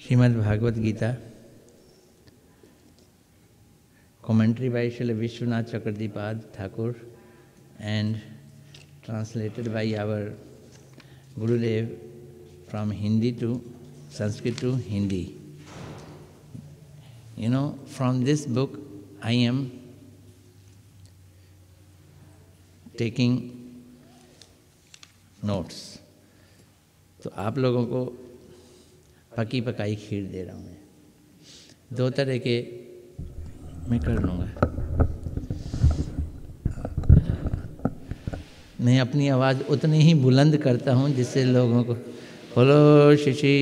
Srimad Bhagavad Gita, commentary by Srila Vishwanath Chakravartipad Thakur and translated by our Gurudev from Hindi to Sanskrit to Hindi. You know, from this book I am taking notes. तो आप लोगों को पकी पकाई खीर दे रहा हूँ मैं। दो तरह के मैं कर लूँगा। मैं अपनी आवाज़ उतनी ही बुलंद करता हूँ जिससे लोगों को बोलो श्री श्री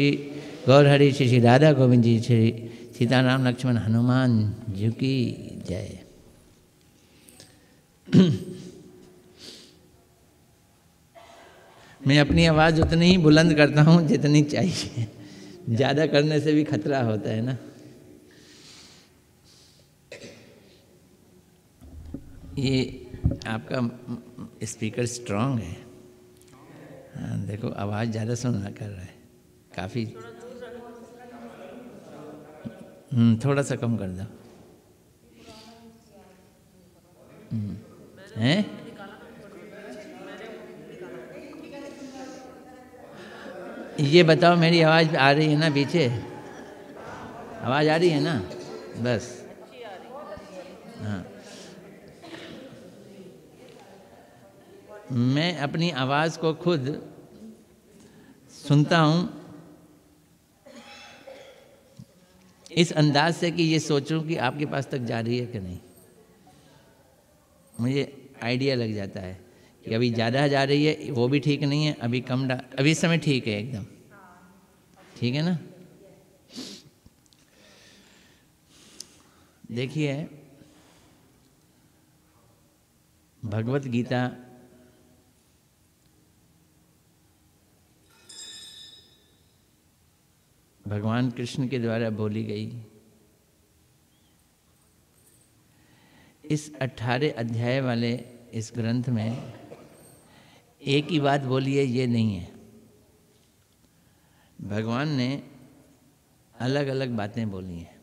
गौर हरि श्री श्री राधा गोविंद जी श्री सीताराम लक्ष्मण हनुमान जी की जय। मैं अपनी आवाज़ उतनी ही बुलंद करता हूँ जितनी चाहिए, ज़्यादा करने से भी खतरा होता है ना। ये आपका स्पीकर स्ट्रांग है। हाँ देखो आवाज़ ज़्यादा सुना कर रहा है काफ़ी। थोड़ा सा कम कर दो। हैं? ये बताओ मेरी आवाज़ आ रही है ना? पीछे आवाज़ आ रही है ना? बस हाँ। मैं अपनी आवाज़ को खुद सुनता हूँ इस अंदाज से कि ये सोचूं कि आपके पास तक जा रही है कि नहीं। मुझे आइडिया लग जाता है कि अभी ज़्यादा जा रही है, वो भी ठीक नहीं है, अभी कम अभी इस समय ठीक है, एकदम ठीक है ना। देखिए भगवत गीता भगवान कृष्ण के द्वारा बोली गई इस 18 अध्याय वाले इस ग्रंथ में एक ही बात बोली है, ये नहीं है। भगवान ने अलग अलग बातें बोली हैं।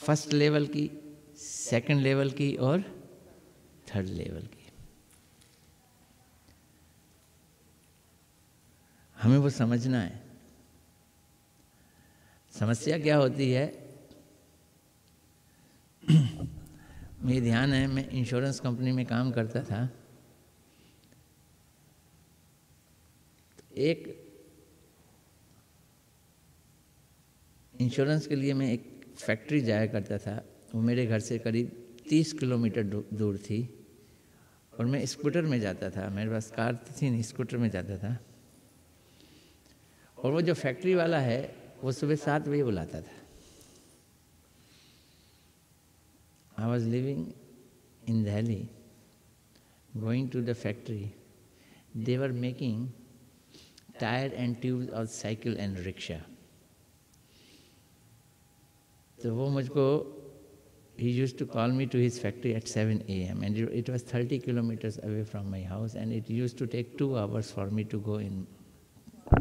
फर्स्ट लेवल की, सेकंड लेवल की और थर्ड लेवल की। हमें वो समझना है। समस्या क्या होती है, मुझे ध्यान है मैं इंश्योरेंस कंपनी में काम करता था। एक इंश्योरेंस के लिए मैं एक फैक्ट्री जाया करता था। वो मेरे घर से करीब 30 किलोमीटर दूर थी और मैं स्कूटर में जाता था। मेरे पास कार थी नहीं, स्कूटर में जाता था। और वो जो फैक्ट्री वाला है वो सुबह 7 बजे बुलाता था। I was living in Delhi, going to the factory. They were making tire and tubes of cycle and rickshaw. So वो मुझको he used to call me to his factory at 7 a.m. and it was 30 kilometers away from my house and it used to take 2 hours for me to go in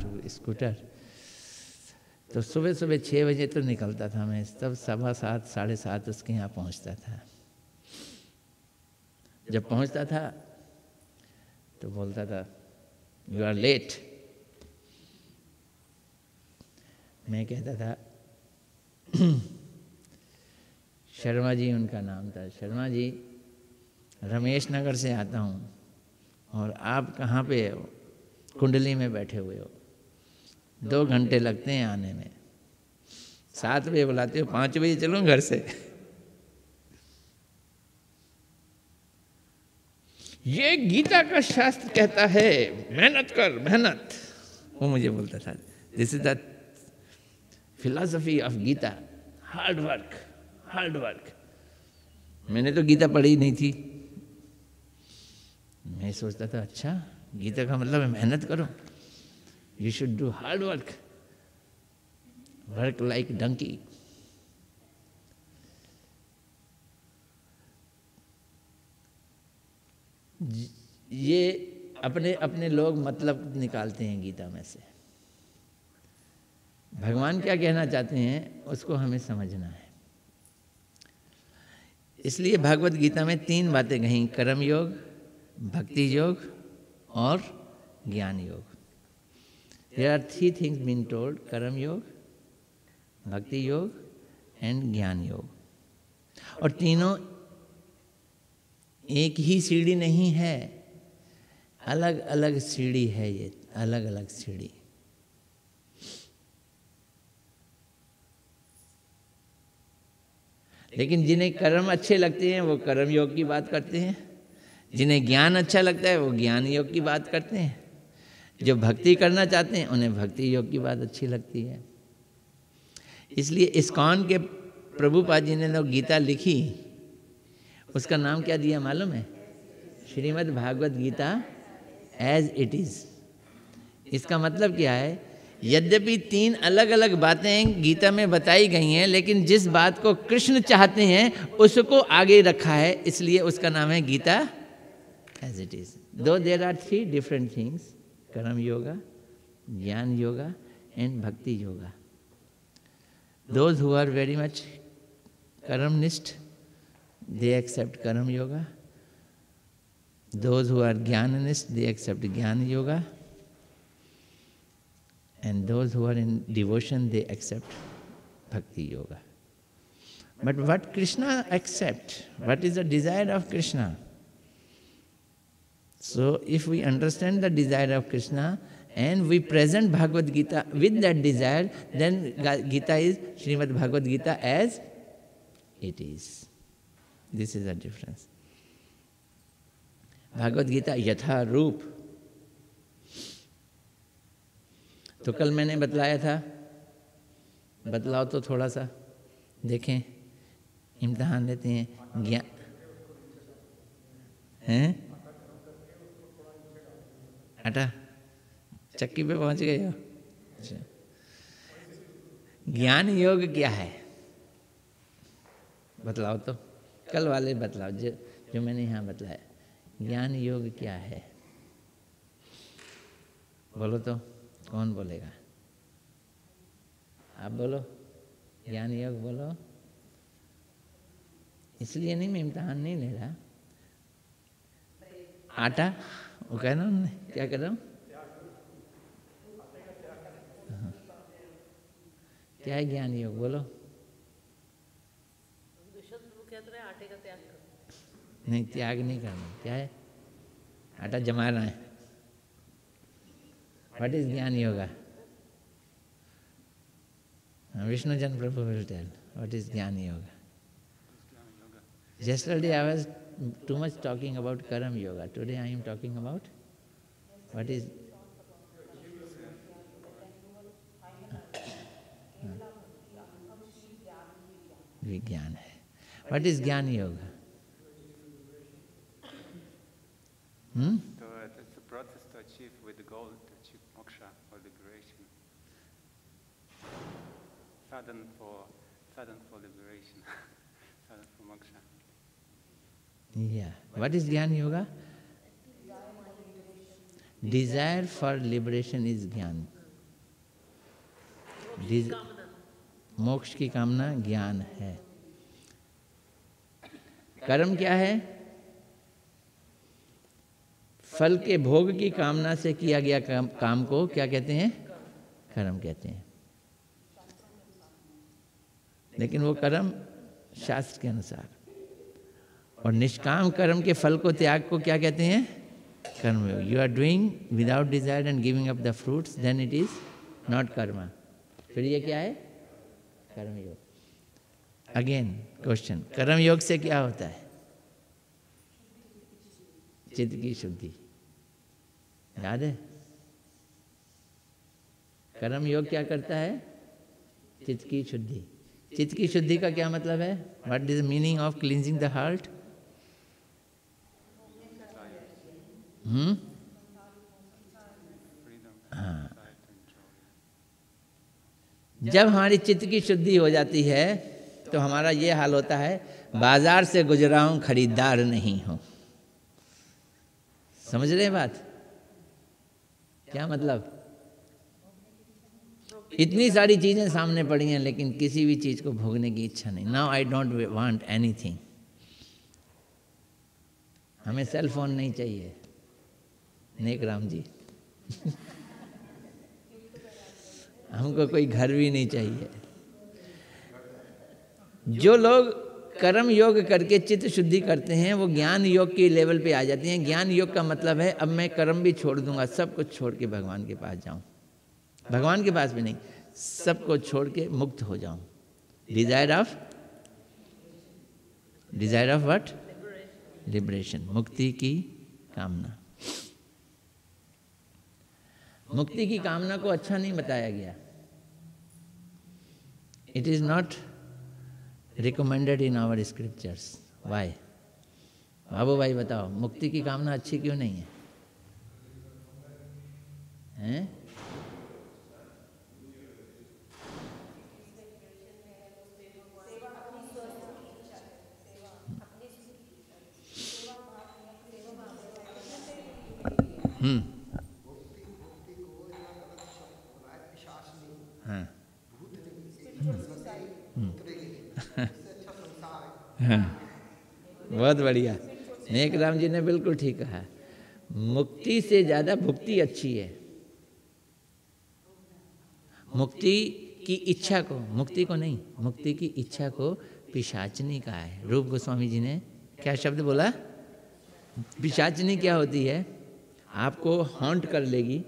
to scooter. तो सुबह सुबह 6 बजे तो निकलता था मैं, तब 7:15 7:30 उसके यहाँ पहुँचता था। जब पहुँचता था तो बोलता था यू आर लेट। मैं कहता था शर्मा जी उनका नाम था, शर्मा जी रमेश नगर से आता हूँ और आप कहाँ पे हो? कुंडली में बैठे हुए हो, 2 घंटे लगते हैं आने में। 7 बजे बुलाते हो, 5 बजे चलो घर से। ये गीता का शास्त्र कहता है मेहनत कर, मेहनत। वो मुझे बोलता था this is the philosophy of Gita, hard work, hard work. मैंने तो गीता पढ़ी ही नहीं थी। मैं सोचता था अच्छा गीता का मतलब है मेहनत करो, you should do hard work, work like donkey. ये अपने अपने लोग मतलब निकालते हैं गीता में से। भगवान क्या कहना चाहते हैं उसको हमें समझना है। इसलिए भागवत गीता में 3 बातें कहीं, कर्म योग, भक्ति योग और ज्ञान योग। There are 3 things being told: कर्म योग, भक्ति योग एंड ज्ञान योग। और तीनों एक ही सीढ़ी नहीं है, अलग अलग सीढ़ी है, ये अलग अलग सीढ़ी। लेकिन जिन्हें कर्म अच्छे लगते हैं वो कर्म योग की बात करते हैं, जिन्हें ज्ञान अच्छा लगता है वो ज्ञान योग की बात करते हैं, जो भक्ति करना चाहते हैं उन्हें भक्ति योग की बात अच्छी लगती है। इसलिए इस्कॉन के प्रभुपाद जी ने जो गीता लिखी उसका नाम क्या दिया मालूम है? Shrimad Bhagavad Gita as it is. इसका मतलब क्या है? यद्यपि 3 अलग अलग बातें गीता में बताई गई हैं, लेकिन जिस बात को कृष्ण चाहते हैं उसको आगे रखा है, इसलिए उसका नाम है गीता एज इट इज। दो देयर आर 3 डिफरेंट थिंग्स, कर्म योगा, ज्ञान योगा एंड भक्ति yoga. Those who are very much karamnist, they accept karam yoga. Those who are jnananist, they accept jnana yoga. And those who are in devotion, they accept bhakti yoga. But what Krishna accepts, what is the desire of Krishna? So if we understand the desire of Krishna, and we present Bhagavad Gita with that desire, then Gita is Srimad Bhagavad Gita as it is. This is the difference. Bhagavad Gita यथा रूप। तो कल मैंने बतलाया था, बतलाओ तो थोड़ा सा देखें, इम्तिहान लेते हैं। ज्ञान हैं? आटा चक्की पे पहुंच गए हो? अच्छा। ज्ञान योग क्या है बतलाओ तो, कल वाले बतलाओ जो मैंने यहाँ बतलाया। ज्ञान योग क्या है बोलो तो, कौन बोलेगा? आप बोलो, ज्ञान योग बोलो। इसलिए नहीं, मैं इम्तिहान नहीं ले रहा। आटा वो कह रहा हूँ, क्या कर रहा हूँ? क्या है ज्ञान योग बोलो? आटे का त्याग करो। नहीं, त्याग नहीं करना। क्या है? आटा जमाना है। व्हाट इज ज्ञान yoga? Vishnu Jan Prabhu will tell what is Jnana Yoga. Yesterday I was too much talking about Karam Yoga. Today I am talking about what is Vigyan hai. What is Jnana Yoga? It's a process to achieve with the goal to achieve moksha or liberation. Sadhan for liberation. Sadhan for moksha. Yeah. What is Jnana Yoga? Desire for liberation is ज्ञान। मोक्ष की कामना ज्ञान है। कर्म क्या है? फल के भोग की कामना से किया गया काम को क्या कहते हैं? कर्म कहते हैं। लेकिन वो कर्म शास्त्र के अनुसार। और निष्काम कर्म के फल को, त्याग को क्या कहते हैं? कर्म योग। You are doing without desire and giving up the fruits, then it is not karma. फिर ये क्या है? कर्म योग। अगेन क्वेश्चन, कर्म योग से क्या होता है? चित्त की शुद्धि। याद है? कर्म योग क्या करता है? चित्त की शुद्धि। चित्त की शुद्धि का क्या मतलब है? What is the meaning of cleansing the heart? हाँ, जब हमारी चित्त की शुद्धि हो जाती है तो हमारा ये हाल होता है, बाजार से गुजरा हूं खरीदार नहीं हूं। समझ रहे हैं बात? क्या मतलब? इतनी सारी चीज़ें सामने पड़ी हैं लेकिन किसी भी चीज़ को भोगने की इच्छा नहीं। Now I don't want anything. हमें सेल फोन नहीं चाहिए नेक राम जी। हमको कोई घर भी नहीं चाहिए। जो लोग कर्म योग करके चित्त शुद्धि करते हैं वो ज्ञान योग के लेवल पे आ जाते हैं। ज्ञान योग का मतलब है अब मैं कर्म भी छोड़ दूंगा, सब कुछ छोड़ के भगवान के पास जाऊं। भगवान के पास भी नहीं, सबको छोड़ के मुक्त हो जाऊं। Desire of what? लिबरेशन, मुक्ति की कामना। मुक्ति की कामना को अच्छा नहीं बताया गया। It is not recommended in our scriptures. Why? बाबू भाई बताओ, मुक्ति की कामना अच्छी क्यों नहीं है? हैं? हाँ। हाँ, बहुत बढ़िया। नेक राम जी ने बिल्कुल ठीक कहा। मुक्ति से ज्यादा भुक्ति अच्छी है। मुक्ति की इच्छा को, मुक्ति को नहीं, मुक्ति की इच्छा को पिशाचनी कहा है। रूप गोस्वामी जी ने क्या शब्द बोला? पिशाचनी क्या होती है? आपको हॉन्ट कर लेगी,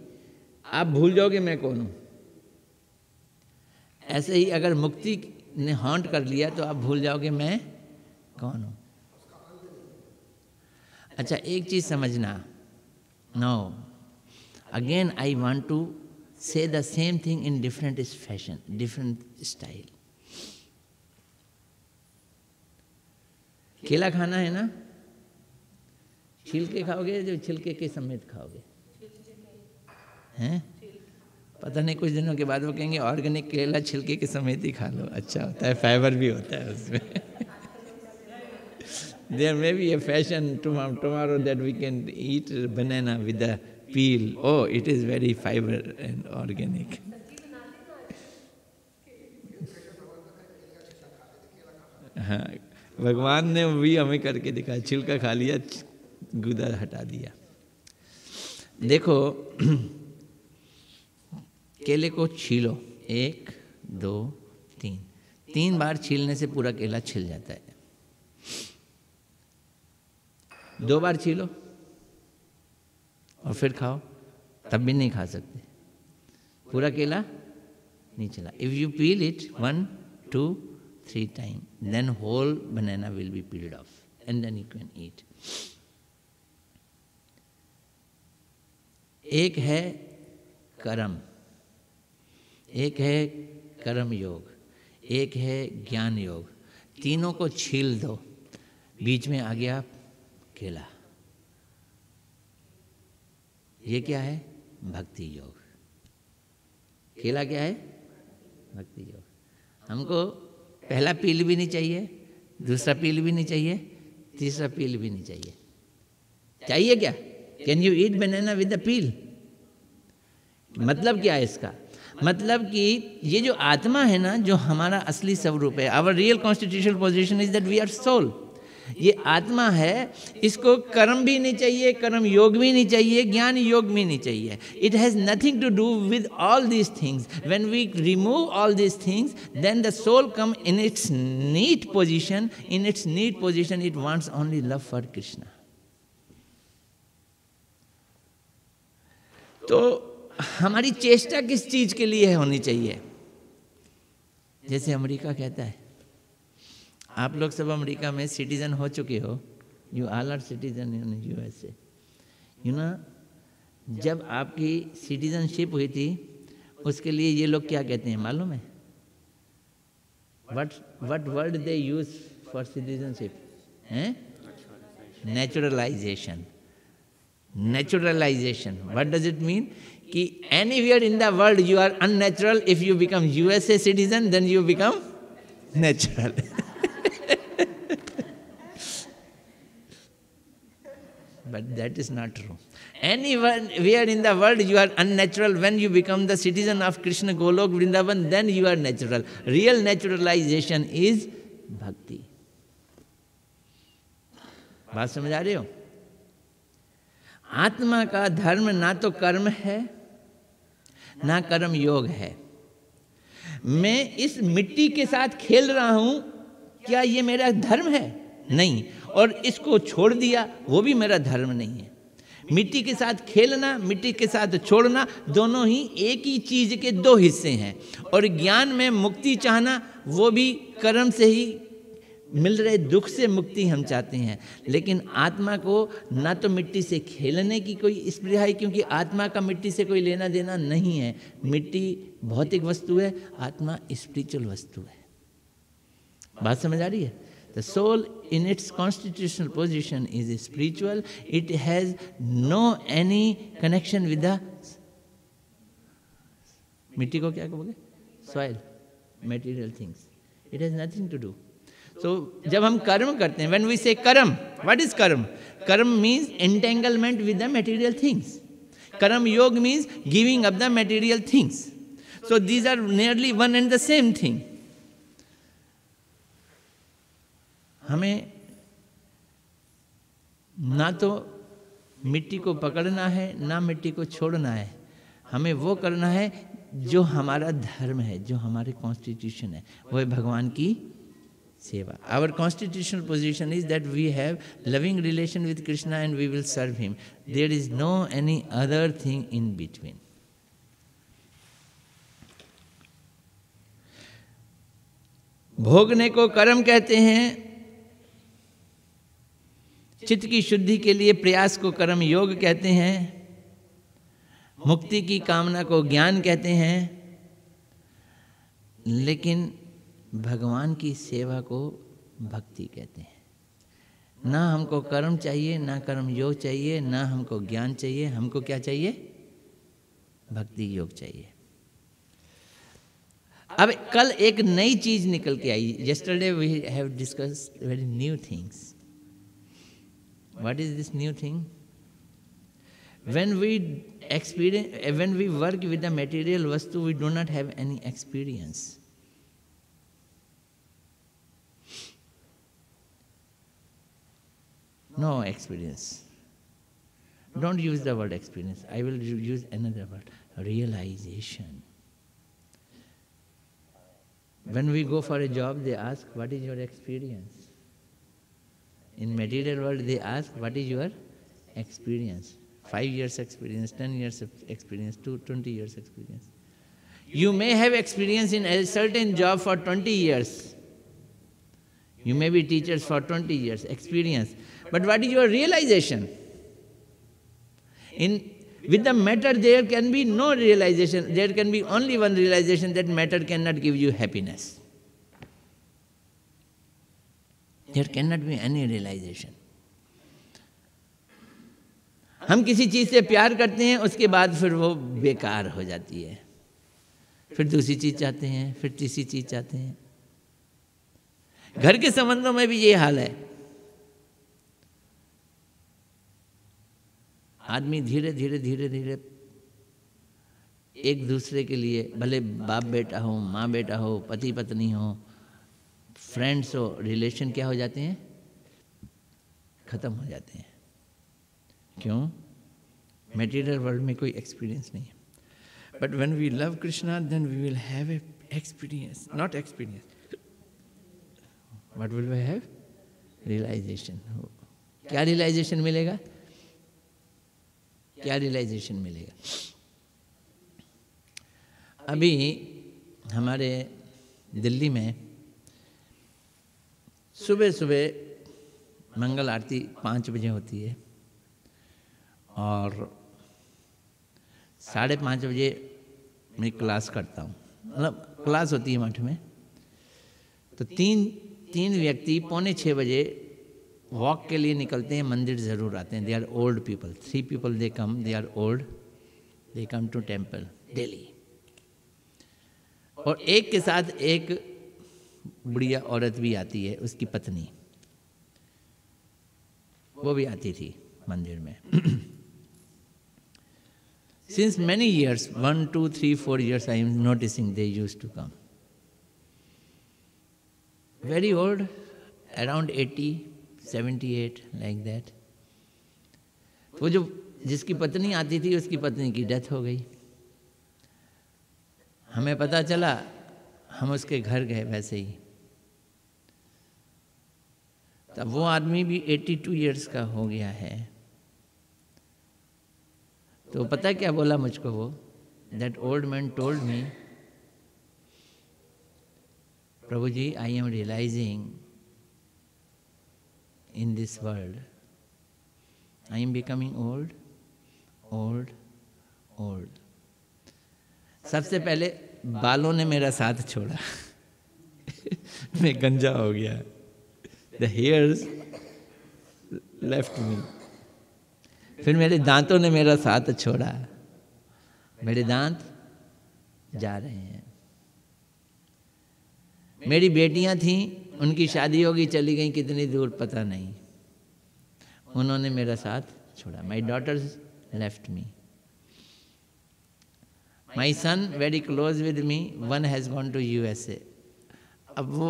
आप भूल जाओगे मैं कौन हूं। ऐसे ही अगर मुक्ति ने हॉन्ट कर लिया तो आप भूल जाओगे मैं कौन हूं। अच्छा, एक चीज समझना। No, again I want to say the same thing in different fashion, different style. केला खाना है ना? छिलके खाओगे जो छिलके के समेत खाओगे? हैं? पता नहीं, कुछ दिनों के बाद वो कहेंगे ऑर्गेनिक केला छिलके के समेत ही खा लो, अच्छा होता है, फाइबर भी होता है उसमें। There may be a fashion tomorrow that we can eat banana with the peel. Oh, it is very fiber and organic. हाँ, भगवान ने भी हमें करके दिखाया, छिलका खा लिया, गूदा हटा दिया। देखो, केले को छीलो, 1 2 3, 3 बार छीलने से पूरा केला छिल जाता है। 2 बार छीलो और फिर खाओ, तब भी नहीं खा सकते, पूरा केला नहीं छिला। If you peel it 1 2 3 time, then whole banana will be peeled off and then you can eat. एक है कर्म, एक है कर्म योग, एक है ज्ञान योग। तीनों को छील दो, बीच में आ गया केला। ये क्या है? भक्ति योग। केला क्या है? भक्ति योग। हमको पहला पील भी नहीं चाहिए, दूसरा पील भी नहीं चाहिए, तीसरा पील भी नहीं चाहिए। चाहिए क्या? Can you eat banana with the peel? मतलब क्या है इसका? मतलब कि ये जो आत्मा है ना, जो हमारा असली स्वरूप है, our real constitutional position is that we are soul. ये आत्मा है, इसको कर्म भी नहीं चाहिए, कर्म योग भी नहीं चाहिए, ज्ञान योग भी नहीं चाहिए। It has nothing to do with all these things. When we remove all these things, then the soul come in its neat position. In its neat position it wants only love for Krishna. तो हमारी चेष्टा किस चीज के लिए होनी चाहिए? जैसे अमेरिका कहता है, आप लोग सब अमेरिका में सिटीजन हो चुके हो, you all are citizen in USA. You know, जब आपकी सिटीजनशिप हुई थी, उसके लिए ये लोग क्या कहते हैं मालूम है? What word they use for citizenship? हैं? Naturalisation. Naturalisation, what does it mean? कि anywhere in the world you are unnatural, if you become USA citizen then you become natural. But that is not true. Anywhere in the world you are unnatural. When you become the citizen of Krishna Golok Vrindavan, then you are natural. Real naturalization is bhakti. बात समझ आ रही हो? आत्मा का धर्म ना तो कर्म है ना कर्म योग है। मैं इस मिट्टी के साथ खेल रहा हूं, क्या ये मेरा धर्म है? नहीं। और इसको छोड़ दिया, वो भी मेरा धर्म नहीं है। मिट्टी के साथ खेलना, मिट्टी के साथ छोड़ना, दोनों ही एक ही चीज के दो हिस्से हैं। और ज्ञान में मुक्ति चाहना, वो भी कर्म से ही मिल रहे दुख से मुक्ति हम चाहते हैं। लेकिन आत्मा को ना तो मिट्टी से खेलने की कोई स्पृहा है, क्योंकि आत्मा का मिट्टी से कोई लेना देना नहीं है। मिट्टी भौतिक वस्तु है, आत्मा स्पिरिचुअल वस्तु है। बात समझ आ रही है? The soul in its constitutional position is spiritual. It has no any connection with the मिट्टी को क्या कहोगे? Soil, material things. It has nothing to do. So जब हम कर्म करते हैं, when we say कर्म, what is कर्म? कर्म means entanglement with the material things. कर्म योग means giving up the material things. So these are nearly one and the same thing. हमें ना तो मिट्टी को पकड़ना है ना मिट्टी को छोड़ना है। हमें वो करना है जो हमारा धर्म है, जो हमारे कॉन्स्टिट्यूशन है, वो है भगवान की सेवा। Our constitutional position is that we have loving relation with Krishna and we will serve him. There is no any other thing in between. भोगने को कर्म कहते हैं, चित्त की शुद्धि के लिए प्रयास को कर्म योग कहते हैं, मुक्ति की कामना को ज्ञान कहते हैं, लेकिन भगवान की सेवा को भक्ति कहते हैं। ना हमको कर्म चाहिए, ना कर्म योग चाहिए, ना हमको ज्ञान चाहिए, हमको क्या चाहिए? भक्ति योग चाहिए। अब कल एक नई चीज निकल के आई। Yesterday we have discussed very new things. What is this new thing? When we work with the material vastu, we do not have any experience. No experience. Don't use the word experience. I will use another word, realization. When we go for a job, they ask, what is your experience? In material world, they ask, what is your experience? 5 years experience, 10 years experience, 20 years experience. You may have experience in a certain job for 20 years. You may be teachers for 20 years, experience. But what is your realization? With the matter, there can be no realization. There can be only one realization, that matter cannot give you happiness. There cannot be any realization. हम किसी चीज से प्यार करते हैं, उसके बाद फिर वो बेकार हो जाती है। फिर दूसरी चीज चाहते हैं, फिर तीसरी चीज चाहते हैं। घर के संबंधों में भी ये हाल है। आदमी धीरे धीरे धीरे धीरे एक दूसरे के लिए, भले बाप बेटा हो, माँ बेटा हो, पति पत्नी हो, फ्रेंड्स हो, रिलेशन क्या हो जाते हैं? खत्म हो जाते हैं। क्यों? मटेरियल वर्ल्ड में कोई एक्सपीरियंस नहीं है। But when we love Krishna, then we will have a experience, not experience, what will we have? Realisation. क्या रियलाइजेशन मिलेगा? क्या रियलाइजेशन मिलेगा? अभी हमारे दिल्ली में सुबह सुबह मंगल आरती 5 बजे होती है और 5:30 बजे मैं क्लास करता हूँ। मतलब क्लास होती है मठ में। तो तीन व्यक्ति 5:45 बजे वॉक के लिए निकलते हैं, मंदिर ज़रूर आते हैं। They are old people, 3 people they come, they are old, they come to temple daily. और एक के साथ एक बुढ़िया औरत भी आती है, उसकी पत्नी, वो भी आती थी मंदिर में। Since many years, 1, 2, 3, 4 years, I am noticing they used to come. Very old, around 80, 78, like that. वो जो जिसकी पत्नी आती थी, उसकी पत्नी की डेथ हो गई. हमें पता चला, हम उसके घर गए वैसे ही. तब वो आदमी भी 82 इयर्स का हो गया है. तो पता क्या बोला मुझको वो? That old man told me, Prabhu ji, I am realizing in this world, I am becoming old, old, old. सबसे पहले बालों ने मेरा साथ छोड़ा. मैं गंजा हो गया. The hairs left me. फिर मेरे दांतों ने मेरा साथ छोड़ा. मेरे दांत जा रहे हैं. मेरी बेटियां थीं, उनकी शादी होगी, चली गई कितनी दूर पता नहीं. उन्होंने मेरा साथ छोड़ा. My daughters left me. My son very close with me, one has gone to USA. अब वो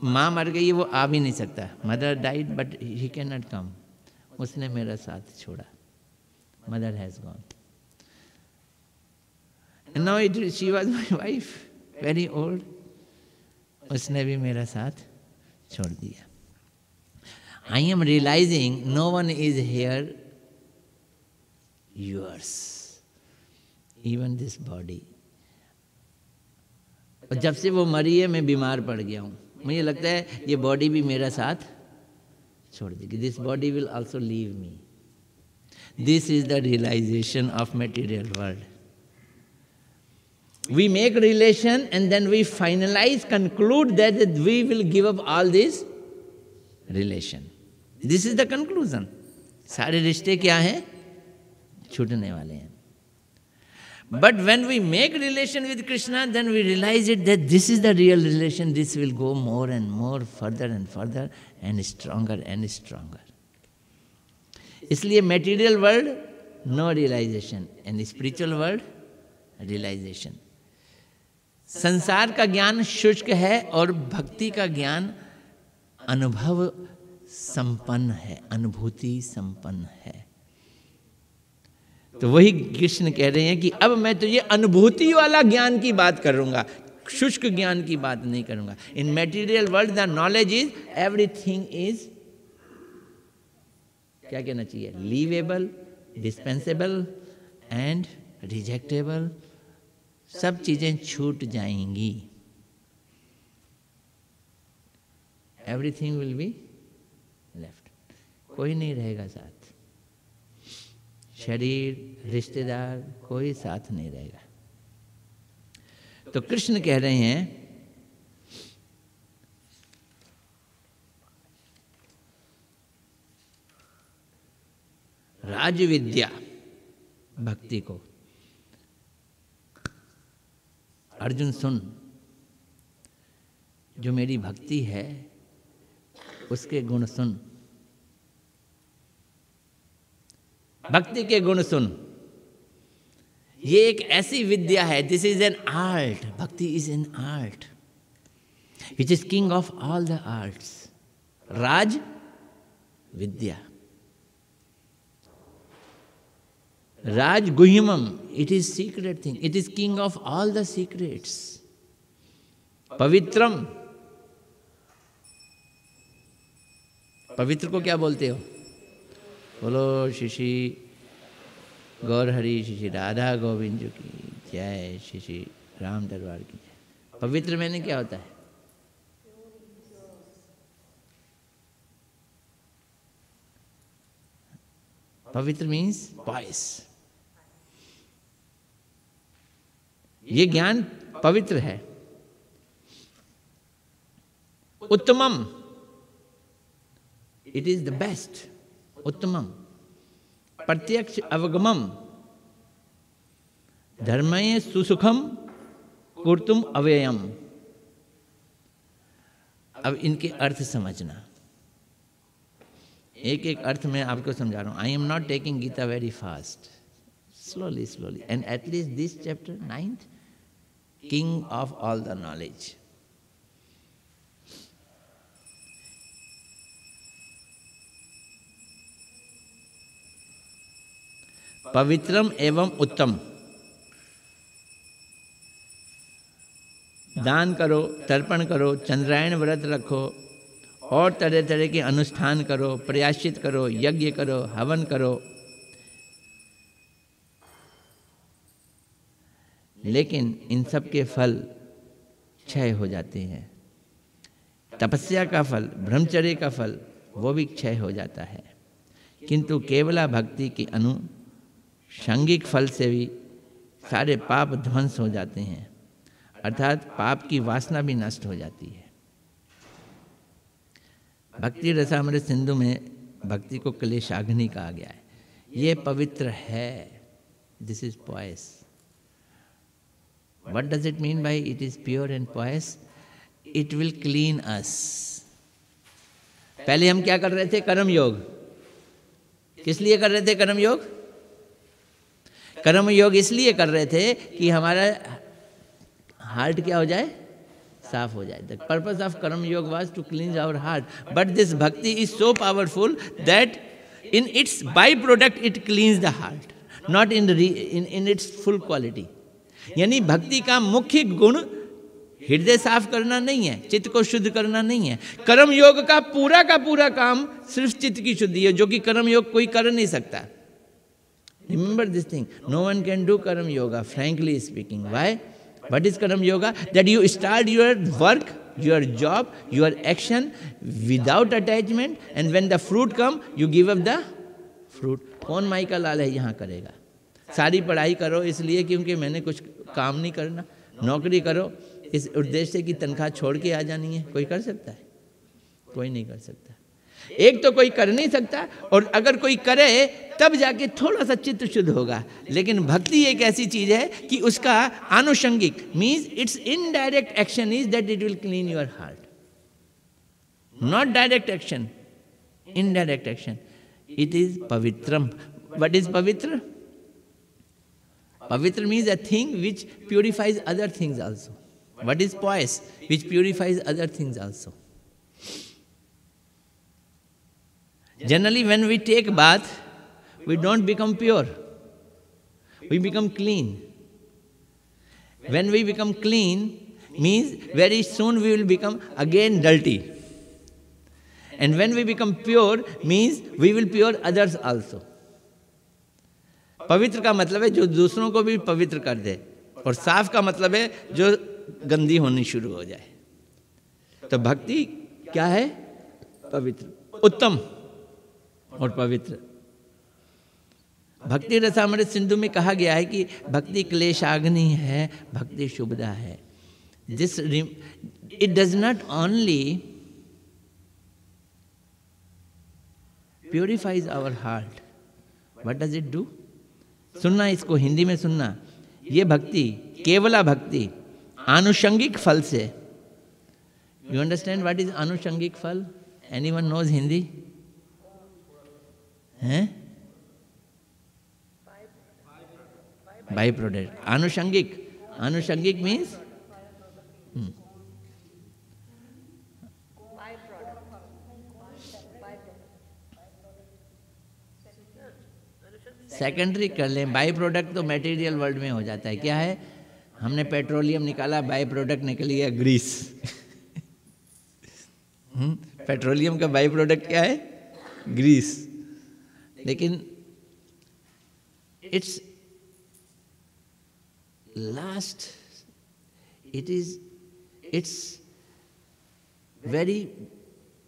माँ मर गई, वो आ भी नहीं सकता. Mother died but he cannot come. उसने मेरा साथ छोड़ा. Mother has gone. And now she was my wife, very old. उसने भी मेरा साथ छोड़ दिया. I am realizing no one is here yours, even this body. और जब से वो मरी है मैं बीमार पड़ गया हूँ. मुझे लगता है ये बॉडी भी मेरा साथ छोड़ देगी. This body will also leave me. This is the realization of material world. We make relation and then we finalize, conclude that we will give up all this relation. This is the conclusion. सारे रिश्ते क्या हैं? छूटने वाले हैं. But when we make relation with Krishna, then we realize it that this is the real relation. This will go more and more, further and further, and stronger and stronger. इसलिए material world, no realization, and spiritual world, realization. संसार का ज्ञान शुष्क है और भक्ति का ज्ञान अनुभव संपन्न है, अनुभूति संपन्न है. तो वही कृष्ण कह रहे हैं कि अब मैं तो ये अनुभूति वाला ज्ञान की बात करूंगा, शुष्क ज्ञान की बात नहीं करूंगा. In material world the knowledge is everything is, क्या कहना चाहिए, लीवेबल, डिस्पेंसेबल एंड रिजेक्टेबल. सब चीजें छूट जाएंगी. Everything will be left. कोई नहीं रहेगा साथ. शरीर, रिश्तेदार, कोई साथ नहीं रहेगा. तो कृष्ण कह रहे हैं राजविद्या भक्ति को. अर्जुन सुन, जो मेरी भक्ति है उसके गुण सुन. भक्ति के गुण सुन. ये एक ऐसी विद्या है. This is an art. Bhakti is an art which is king of all the arts. राज विद्या. Raj Guhyamam, it is secret thing. It is king of all the secrets. Pavitram. पवित्र को क्या बोलते हो? बोलो श्री श्री गौर हरि, श्री श्री राधा गोविंद जी की जय, श्री श्री राम दरबार की जय. पवित्र मैंने क्या होता है? पवित्र मीन्स पॉइस. ये ज्ञान पवित्र है. उत्तमम, इट इज द बेस्ट. उत्तमम. प्रत्यक्ष अवगमम. धर्मये सुसुखम कुर्तुम अव्ययम. अब इनके अर्थ समझना. एक एक अर्थ में आपको समझा रहा हूं. I am not taking Gita very fast. Slowly, slowly. And at least this chapter, 9th, king of all the knowledge. पवित्रम एवं उत्तम। दान करो, तर्पण करो, चंद्रायण व्रत रखो और तरह तरह के अनुष्ठान करो, प्रयाश्चित करो, यज्ञ करो, हवन करो, लेकिन इन सब के फल क्षय हो जाते हैं। तपस्या का फल, ब्रह्मचर्य का फल, वो भी क्षय हो जाता है, किंतु केवला भक्ति की अनुषंगिक फल से भी सारे पाप ध्वंस हो जाते हैं, अर्थात पाप की वासना भी नष्ट हो जाती है। भक्ति रसामृत सिंधु में भक्ति को क्लेशाग्नि कहा गया है। ये पवित्र है, this is pious. What does it mean by it is pure and pious? It will clean us. पहले हम क्या कर रहे थे? कर्म योग। किस लिए कर रहे थे कर्म योग? कर्म योग इसलिए कर रहे थे कि हमारा हार्ट क्या हो जाए? साफ हो जाए। The purpose of karma yoga was to cleanse our heart, but this bhakti is so powerful that in its by product it cleanses the heart, not in its full quality. यानी भक्ति का मुख्य गुण हृदय साफ करना नहीं है, चित्त को शुद्ध करना नहीं है। कर्म योग का पूरा काम सिर्फ चित्त की शुद्धि है, जो कि कर्म योग कोई कर नहीं सकता। Remember this thing, no one can do karma yoga, frankly speaking. Why? What is karma yoga? That you start your work, your job, your action without attachment, and when the fruit come, you give up the fruit. कौन माई का लाल है यहाँ करेगा? सारी पढ़ाई करो इसलिए क्योंकि मैंने कुछ काम नहीं करना, नौकरी करो इस उद्देश्य से कि तनख्वाह छोड़ के आ जानी है। कोई कर सकता है? कोई नहीं कर सकता। एक तो कोई कर नहीं सकता, और अगर कोई करे तब जाके थोड़ा सा चित्त शुद्ध होगा। लेकिन भक्ति एक ऐसी चीज है कि उसका आनुषंगिक means its indirect action is that it will clean your heart, not direct action, indirect action. It is पवित्रम। व्हाट इज पवित्र? पवित्र means a thing which purifies other things also. What is pious? Which purifies other things also. Generally, when we take bath, we don't become pure. We become clean. When we become clean, means very soon we will become again dirty. And when we become pure, means we will pure others also. पवित्र का मतलब है जो दूसरों को भी पवित्र कर दे, और साफ का मतलब है जो गंदी होनी शुरू हो जाए। तो भक्ति क्या है? पवित्र, उत्तम और पवित्र। भक्ति रसामृत सिंधु में कहा गया है कि भक्ति क्लेशाग्नि है, भक्ति शुभदा है। This it does not only purifies our heart, what does it do? सुनना, इसको हिंदी में सुनना। ये भक्ति, केवला भक्ति, आनुषंगिक फल से। यू अंडरस्टैंड व्हाट इज आनुषंगिक फल? Anyone knows Hindi? हैं? By product. आनुषंगिक, आनुषंगिक मीन्स सेकेंडरी कर लें। बाई प्रोडक्ट तो मटेरियल वर्ल्ड में हो जाता है। क्या है? हमने पेट्रोलियम निकाला, बाई प्रोडक्ट निकल गया ग्रीस। पेट्रोलियम का बाई प्रोडक्ट क्या है? ग्रीस। लेकिन it's last, it's very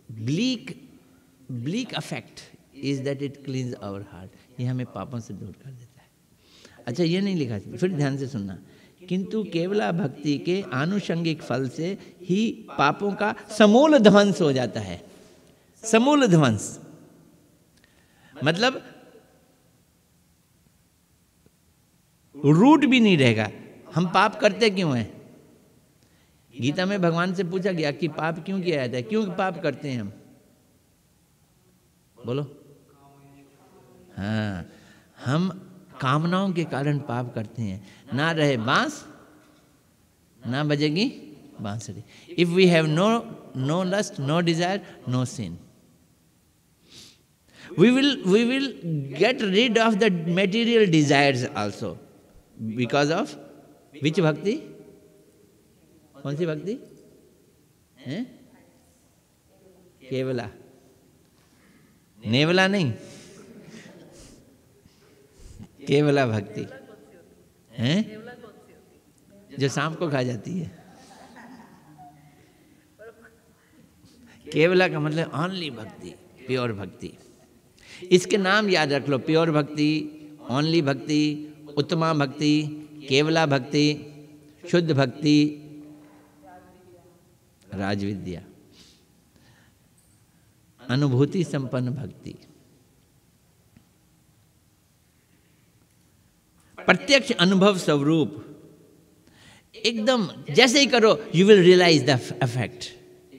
bleak affect is that it cleans our heart. ये हमें पापों से दूर कर देता है। अच्छा, ये नहीं लिखा, फिर ध्यान से सुनना। किंतु केवला भक्ति के आनुषंगिक फल से ही पापों का समूल ध्वंस हो जाता है। समूल ध्वंस मतलब रूट भी नहीं रहेगा। हम पाप करते क्यों हैं? गीता में भगवान से पूछा गया कि पाप क्यों किया जाता है, क्यों पाप करते हैं हम? बोलो। हाँ, हम कामनाओं के कारण पाप करते हैं। ना रहे बांस, ना बजेगी बांसुरी। If we have no lust, no desire, no sin, we will get rid of the material desires also, because of which bhakti? कौन सी भक्ति है? केवला, नेवला नहीं, केवला भक्ति है, जो शाम को खा जाती है। केवला का मतलब ओनली भक्ति, प्योर भक्ति। इसके नाम याद रख लो, प्योर भक्ति, ओनली भक्ति, उत्तमा भक्ति, केवला भक्ति, शुद्ध भक्ति, राजविद्या, अनुभूति संपन्न भक्ति, प्रत्यक्ष अनुभव स्वरूप। एकदम जैसे ही करो, you will realise the effect,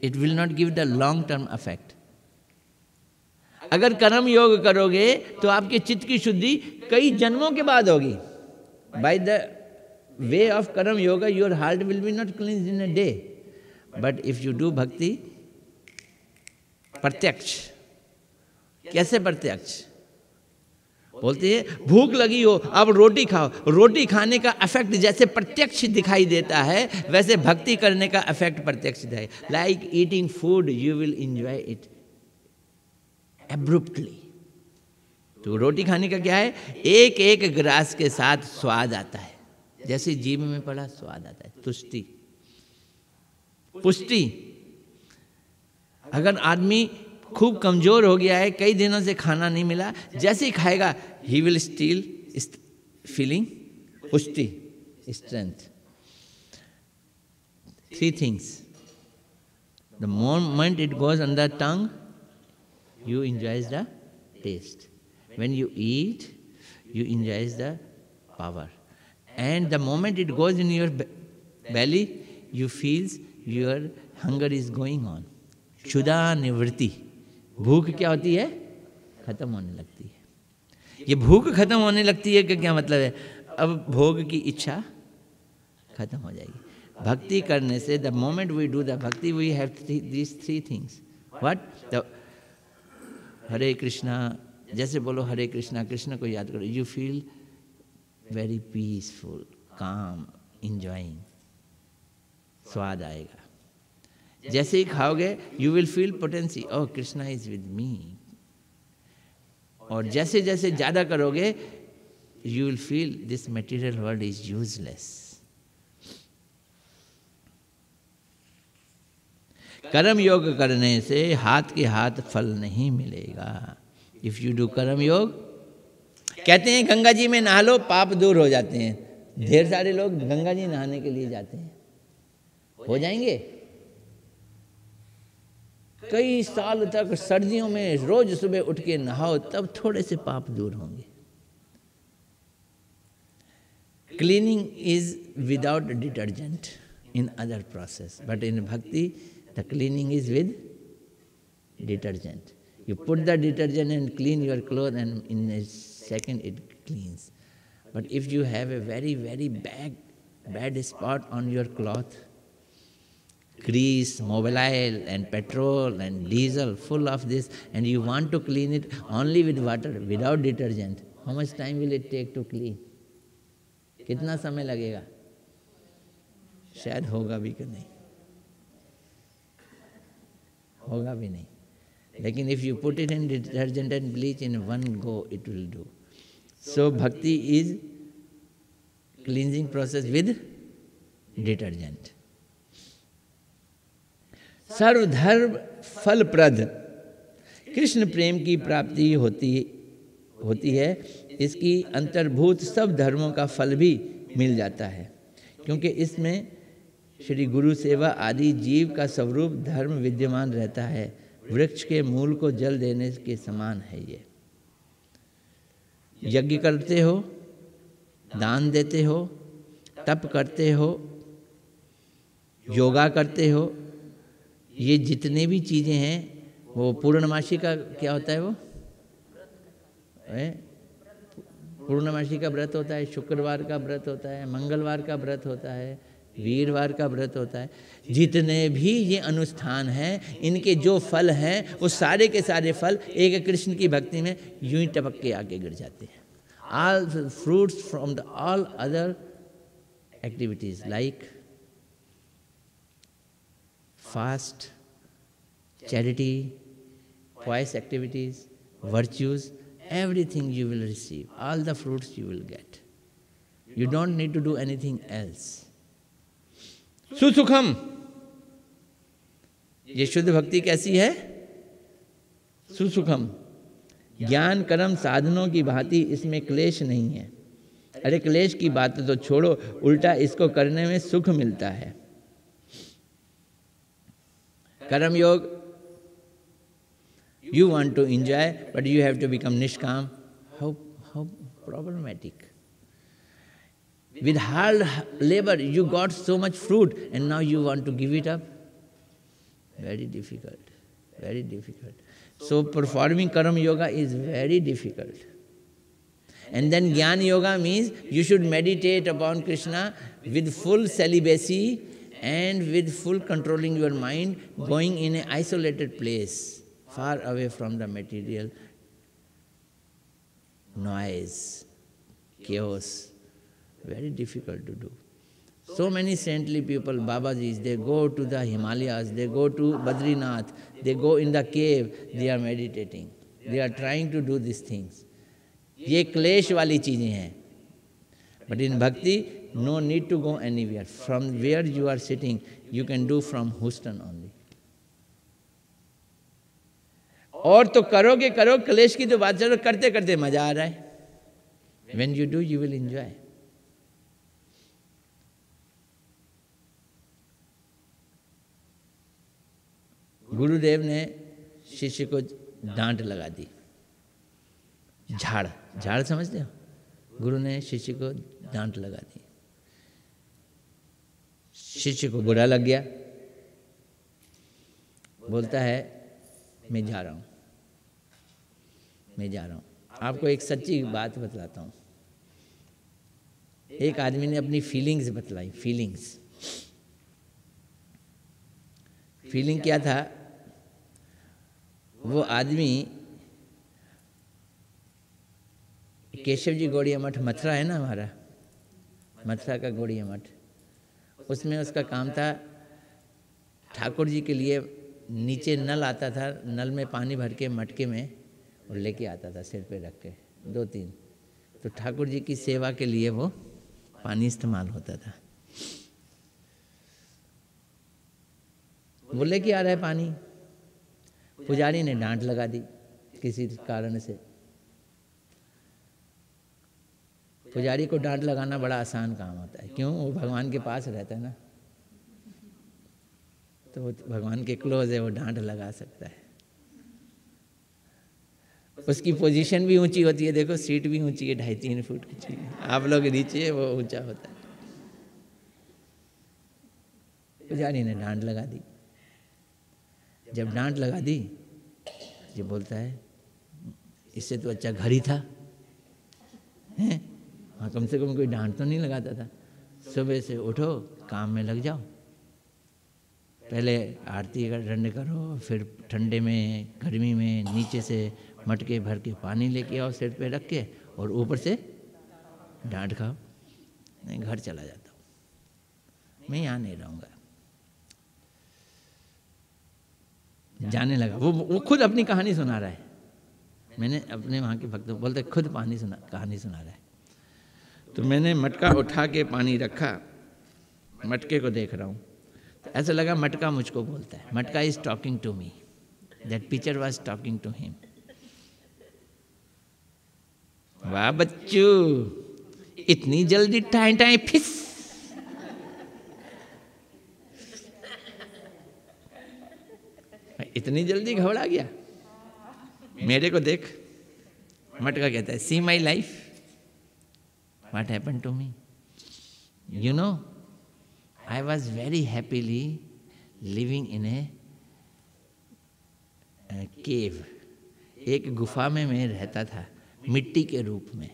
it will not give the long term effect. अगर कर्म योग करोगे तो आपके चित्त की शुद्धि कई जन्मों के बाद होगी। बाय द वे ऑफ कर्म yoga your heart will be not cleansed in a day, but if you do भक्ति प्रत्यक्ष। कैसे प्रत्यक्ष? बोलते हैं भूख लगी हो, अब रोटी खाओ। रोटी खाने का इफेक्ट जैसे प्रत्यक्ष दिखाई देता है, वैसे भक्ति करने का इफेक्ट प्रत्यक्ष दिखाई। Like eating food, you will enjoy it abruptly. तो रोटी खाने का क्या है? एक एक ग्रास के साथ स्वाद आता है, जैसे जीभ में पड़ा स्वाद आता है, तुष्टि, पुष्टि। अगर आदमी खूब कमजोर हो गया है, कई दिनों से खाना नहीं मिला, जैसे ही खाएगा ही विल स्टील फीलिंग पुष्टि, strength. Three things, the moment it goes on the tongue, you enjoy the taste. When you eat, you enjoy the power. And the moment it goes in your belly, you feel your hunger is going on. क्षुधा निवृत्ति। भूख क्या होती है? खत्म होने लगती है। ये भूख खत्म होने लगती है कि क्या मतलब है? अब भोग की इच्छा खत्म हो जाएगी। भक्ति करने से, the moment we do the bhakti, we have these three things. What? The हरे कृष्णा, जैसे बोलो हरे कृष्णा, कृष्ण को याद करो, यू फील वेरी पीसफुल, काम, इंजॉइंग, स्वाद आएगा। जैसे ही खाओगे you will feel potency, oh Krishna is with me. और जैसे जैसे ज्यादा करोगे you will feel this material world is useless. कर्म योग करने से हाथ के हाथ फल नहीं मिलेगा। इफ यू डू कर्म योग, कहते हैं गंगा जी में नहा लो पाप दूर हो जाते हैं। ढेर सारे लोग गंगा जी नहाने के लिए जाते हैं, हो जाएंगे? कई साल तक सर्दियों में रोज सुबह उठ के नहाओ, तब थोड़े से पाप दूर होंगे। Cleaning is without detergent in other process, but in भक्ति the cleaning is with detergent. You put the detergent and clean your clothes, and in a second it cleans. But if you have a very, very bad spot on your cloth, grease, mobile oil and petrol and diesel full of this, and you want to clean it only with water, without detergent, how much time will it take to clean? कितना समय लगेगा? शायद होगा भी कि नहीं, होगा भी नहीं। लेकिन if you put it in detergent and bleach in one go, it will do. So bhakti is cleansing process with detergent. सर्वधर्म फलप्रद कृष्ण प्रेम की प्राप्ति होती है। इसकी अंतर्भूत सब धर्मों का फल भी मिल जाता है, क्योंकि इसमें श्री गुरु सेवा आदि जीव का स्वरूप धर्म विद्यमान रहता है। वृक्ष के मूल को जल देने के समान है ये। यज्ञ करते हो, दान देते हो, तप करते हो, योगा करते हो, ये जितने भी चीज़ें हैं, वो पूर्णमासी का क्या होता है? वो पूर्णमासी का व्रत होता है, शुक्रवार का व्रत होता है, मंगलवार का व्रत होता है, वीरवार का व्रत होता है। जितने भी ये अनुष्ठान हैं, इनके जो फल हैं वो सारे के सारे फल एक कृष्ण की भक्ति में यूं ही टपक के आगे गिर जाते हैं। All the fruits from the all other activities like fast, charity, pious activities, virtues, everything you will receive. All the fruits you will get. You don't need to do anything else. सुसुखम, ये शुद्ध भक्ति कैसी है? सुसुखम, ज्ञान कर्म साधनों की भांति इसमें क्लेश नहीं है। अरे क्लेश की बात तो छोड़ो, उल्टा इसको करने में सुख मिलता है। कर्म योग, you want to enjoy, but you have to become nishkam. How problematic. With hard labor, you got so much fruit, and now you want to give it up. Very difficult, very difficult. So performing karma yoga is very difficult. And then jnana yoga means you should meditate upon Krishna with full celibacy and with full controlling your mind, going in an isolated place, far away from the material noise, chaos. Very difficult to do. So many saintly people, Babajis, they go to the Himalayas, they go to Badrinath, they go in the cave, they are meditating. They are trying to do these things. ये क्लेश वाली चीजें हैं. But in bhakti, no need to go anywhere. From where you are sitting, you can do from Houston only. और तो करोगे करो, क्लेश की तो बात चलो, करते करते मजा आ रहा है. When you do, you will enjoy. गुरुदेव ने शिष्य को डांट लगा दी. झाड़ समझते हो? गुरु ने शिष्य को डांट लगा दी. शिष्य को बुरा लग गया. बोलता है मैं जा रहा हूं. आपको एक सच्ची बात बतलाता हूं. एक आदमी ने अपनी फीलिंग्स बतलाई. फीलिंग क्या था? वो आदमी, केशव जी गौड़िया मठ मथुरा है ना हमारा, मथुरा का गौड़िया मठ, उसमें उसका काम था ठाकुर जी के लिए नीचे नल आता था, नल में पानी भर के मटके में और लेके आता था सिर पे रख के 2-3. तो ठाकुर जी की सेवा के लिए वो पानी इस्तेमाल होता था. वो लेके आ रहा है पानी. पुजारी ने डांट लगा दी किसी कारण से. पुजारी को डांट लगाना बड़ा आसान काम होता है. क्यों? वो भगवान के पास रहता है ना, तो वो भगवान के क्लोज है, वो डांट लगा सकता है. उसकी पोजीशन भी ऊंची होती है. देखो सीट भी ऊंची है, 2.5-3 फुट ऊंची है. आप लोग नीचे है, वो ऊंचा होता है. पुजारी ने डांट लगा दी. जब डांट लगा दी, ये बोलता है इससे तो अच्छा घर ही था. हैं? हाँ, कम से कम कोई डांट तो नहीं लगाता था. सुबह से उठो, काम में लग जाओ. पहले आरती का दंड करो, फिर ठंडे में गर्मी में नीचे से मटके भर के पानी लेके आओ सिर पे रख के, और ऊपर से डांट खाओ. नहीं, घर चला जाता हूँ, मैं यहाँ नहीं रहूँगा. जाने लगा. वो खुद अपनी कहानी सुना रहा है. मैंने अपने वहाँ के भक्तों बोलते खुद कहानी सुना रहा है. तो मैंने मटका उठा के पानी रखा, मटके को देख रहा हूँ, तो ऐसा लगा मटका मुझको बोलता है. Matka is talking to me. That picture was talking to him. वाह बच्चू, इतनी जल्दी टाई टाई फिस. इतनी जल्दी घबरा गया. मेरे को देख. मटका कहता है see my life, what happened to me. You know, I was very happily living in a cave. एक गुफा में मैं रहता था, मिट्टी के रूप में.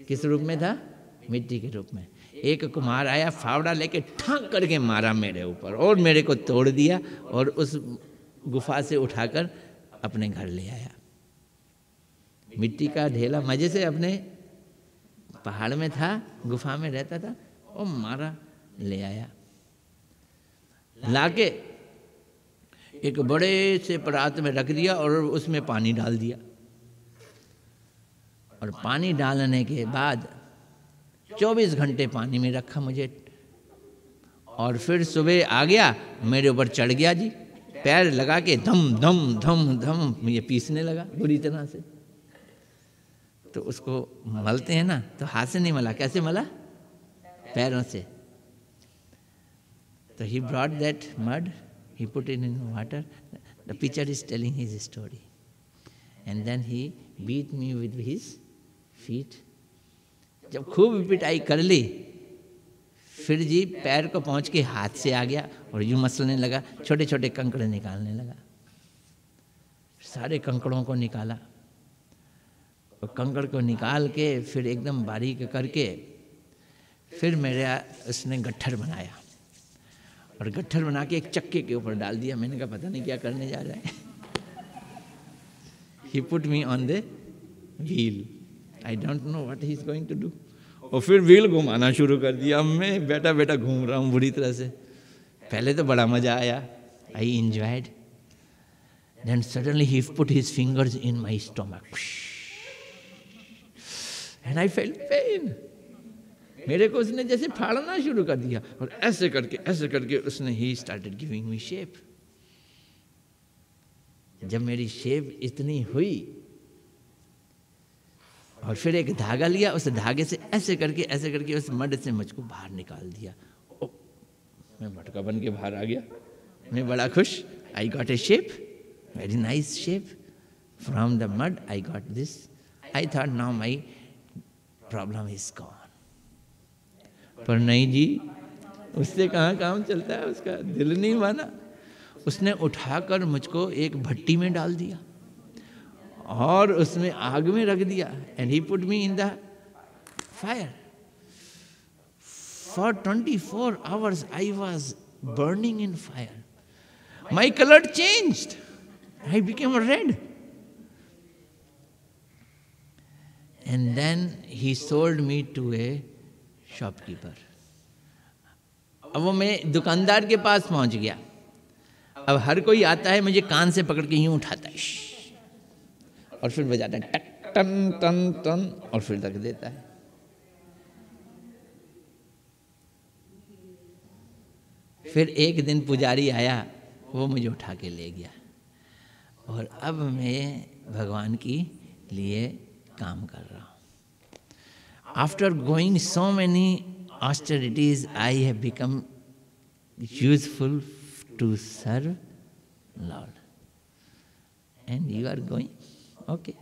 किस रूप में था? मिट्टी के रूप में। एक कुम्हार आया, फावड़ा लेके ठाक करके मारा मेरे ऊपर और मेरे को तोड़ दिया और उस गुफा से उठाकर अपने घर ले आया। मिट्टी का ढेला मजे से अपने पहाड़ में था, गुफा में रहता था, और मारा ले आया। लाके एक बड़े से परात में रख दिया और उसमें पानी डाल दिया। और पानी डालने के बाद 24 घंटे पानी में रखा मुझे। और फिर सुबह आ गया, मेरे ऊपर चढ़ गया जी, पैर लगा के धम धम धम धम मुझे पीसने लगा बुरी तरह से। तो उसको मलते हैं ना, तो हाथ से नहीं मला, कैसे मला? पैरों से। तो he brought that mud, he put it in water. The pitcher is telling his story. And then he beat me with his feet. जब खूब पिटाई कर ली, फिर जी पैर को पहुंच के हाथ से आ गया और यूं मसलने लगा, छोटे छोटे कंकड़ निकालने लगा। सारे कंकड़ों को निकाला और कंकड़ को निकाल के फिर एकदम बारीक करके फिर मेरा उसने गट्ठर बनाया और गट्ठर बना के एक चक्के के ऊपर डाल दिया। मैंने कहा पता नहीं क्या करने जा रहा है। He put me on the wheel. I don't know what he is going to do. और फिर व्हील घुमाना शुरू कर दिया। मैं बैठा बैठा घूम रहा हूँ बुरी तरह से। पहले तो बड़ा मजा आया, I enjoyed. Then suddenly he put his fingers in my stomach. And I felt pain. मेरे को उसने जैसे फाड़ना शुरू कर दिया और ऐसे करके उसने he started giving me shape. जब मेरी शेप इतनी हुई और फिर एक धागा लिया, उस धागे से ऐसे करके उस मड से मुझको बाहर निकाल दिया। ओ, मैं मटका बन के बाहर आ गया। मैं बड़ा खुश। I got A shape, very nice shape from the mud. I got this. I thought now my problem is gone. पर नहीं जी, उससे कहाँ काम चलता है, उसका दिल नहीं माना। उसने उठाकर मुझको एक भट्टी में डाल दिया और उसमें आग में रख दिया। And he put me in the fire. For 24 hours I was burning in fire. My colour changed, I became red. And then he sold me to a shopkeeper. अब वो मैं दुकानदार के पास पहुंच गया। अब हर कोई आता है, मुझे कान से पकड़ के यूं उठाता है और फिर बजाता है टक टन टन टन और फिर रख देता है। फिर एक दिन पुजारी आया, वो मुझे उठा के ले गया और अब मैं भगवान की लिए काम कर रहा हूँ। After going so many austerities, I have become useful to serve Lord. And you are going, okay.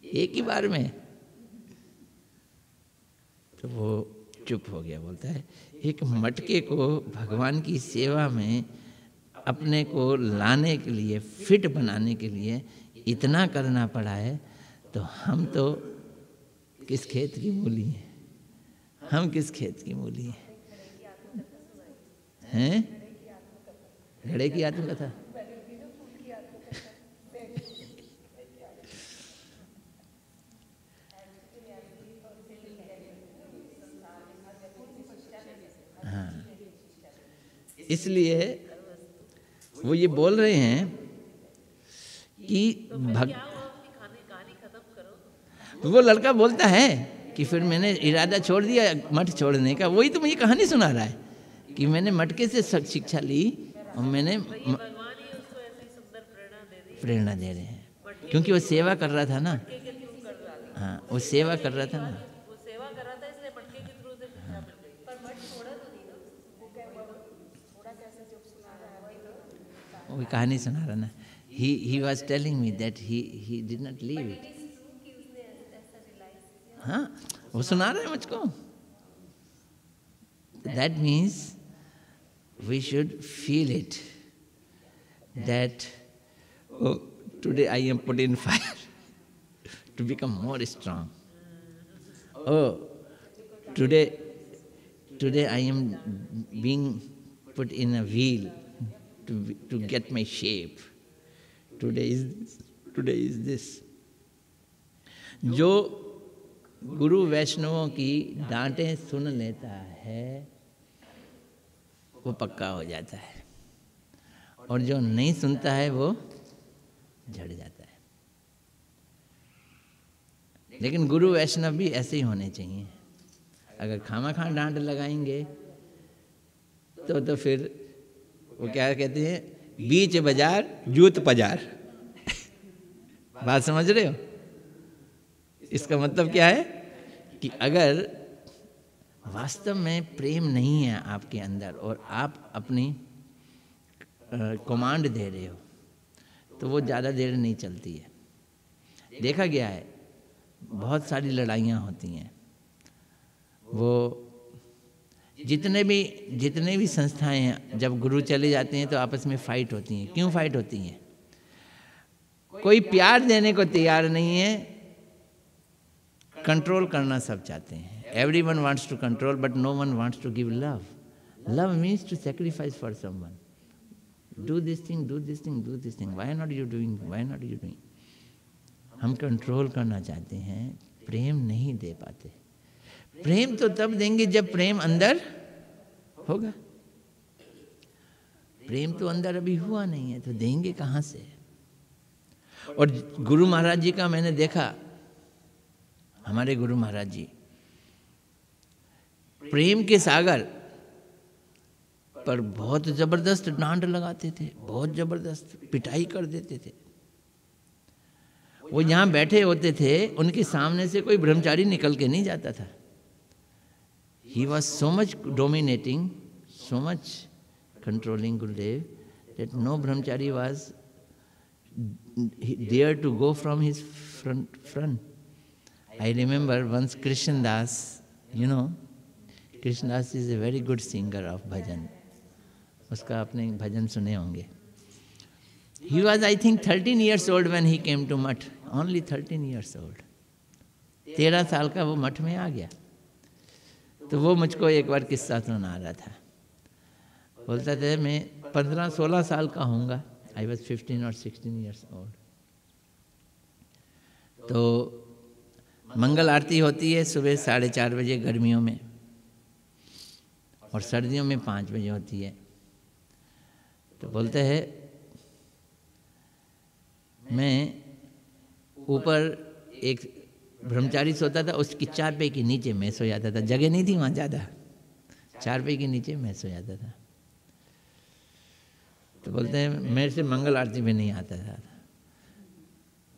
एक ही बार में। तो वो चुप हो गया, बोलता है एक मटके को भगवान की सेवा में अपने को लाने के लिए, फिट बनाने के लिए इतना करना पड़ा है, तो हम तो किस खेत की मूली है? हम किस खेत की मूली हैं? घड़े की आत्मकथा। हाँ, इसलिए वो ये बोल रहे हैं कि वो लड़का बोलता है कि फिर मैंने इरादा छोड़ दिया मठ छोड़ने का। वही तो मुझे कहानी सुना रहा है कि मैंने मटके से शिक्षा ली और मैंने प्रेरणा दे रहे हैं, क्योंकि वो सेवा कर रहा था ना। हाँ, वो सेवा कर रहा था ना। वो कहानी सुना रहा ना। He was telling me that he did not leave it. हाँ, वो सुना रहे हैं मुझको। That means we should feel it that oh, today I am put in fire to become more strong. Oh, today I am being put in a wheel to get my shape. Today is this. जो गुरु वैष्णवों की डांटें सुन लेता है वो पक्का हो जाता है, और जो नहीं सुनता है वो झड़ जाता है। लेकिन गुरु वैष्णव भी ऐसे ही होने चाहिए। अगर खामा डांट लगाएंगे तो फिर वो क्या कहते हैं, बीच बाजार जूत पजार। बात समझ रहे हो? इसका मतलब क्या है कि अगर वास्तव में प्रेम नहीं है आपके अंदर और आप अपनी कमांड दे रहे हो तो वो ज़्यादा देर नहीं चलती है। देखा गया है बहुत सारी लड़ाइयाँ होती हैं। वो जितने भी संस्थाएं हैं, जब गुरु चले जाते हैं तो आपस में फाइट होती हैं। क्यों फाइट होती हैं? कोई प्यार देने को तैयार नहीं है, कंट्रोल करना सब चाहते हैं। Everyone wants to control, but no one wants to give love. Love means to sacrifice for someone. Do this thing, do this thing, do this thing. Why not you doing? Why not you doing? हम control करना चाहते हैं, प्रेम नहीं दे पाते। प्रेम तो तब देंगे जब प्रेम अंदर होगा। प्रेम तो अंदर अभी हुआ नहीं है तो देंगे कहाँ से? और गुरु महाराज जी का मैंने देखा, हमारे गुरु महाराज जी प्रेम के सागर पर बहुत जबरदस्त डांट लगाते थे, बहुत जबरदस्त पिटाई कर देते थे। वो यहाँ बैठे होते थे, उनके सामने से कोई ब्रह्मचारी निकल के नहीं जाता था। He was so much dominating, so much controlling Gurudev that no brahmachari was dare to go from his front. I remember once Krishna Das, Krishna Das is a very good singer of bhajan. उसका आपने भजन सुने होंगे। He was, I think, 13 years old when he came to Math. Only 13 years old. 13 साल का वो मठ में आ गया। तो वो मुझको एक बार किस्सा सुना रहा था। बोलता था मैं 15-16 साल का होऊंगा। I was 15 or 16 years old. तो मंगल आरती होती है सुबह 4:30 बजे गर्मियों में, और सर्दियों में 5 बजे होती है। तो बोलते हैं मैं ऊपर एक ब्रह्मचारी सोता था, उसकी चारपाई के नीचे मैं सो जाता था। जगह नहीं थी वहाँ ज़्यादा, चारपाई के नीचे मैं सो जाता था। तो बोलते हैं मेरे से मंगल आरती में नहीं आता था।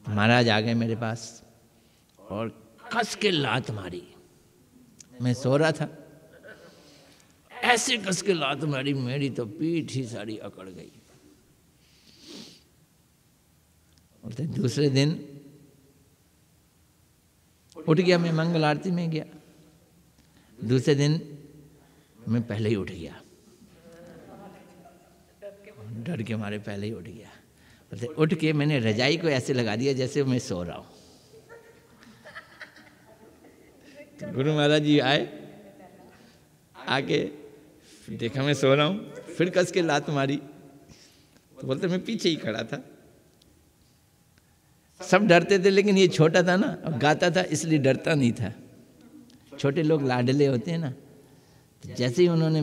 महाराज आ गए मेरे पास और कस के लात मारी। मैं सो रहा था, ऐसे कस के लात मारी, मेरी तो पीठ ही सारी अकड़ गई। बोलते दूसरे दिन उठ गया, मैं मंगल आरती में गया। दूसरे दिन मैं पहले ही उठ गया, डर के मारे पहले ही उठ गया। बोलते उठ के मैंने रजाई को ऐसे लगा दिया जैसे मैं सो रहा हूँ। तो गुरु महाराज जी आए, आके देखा मैं सो रहा हूँ, फिर कस के लात मारी। तो बोलते मैं पीछे ही खड़ा था। सब डरते थे, लेकिन ये छोटा था ना और गाता था, इसलिए डरता नहीं था। छोटे लोग लाडले होते हैं ना। तो जैसे ही उन्होंने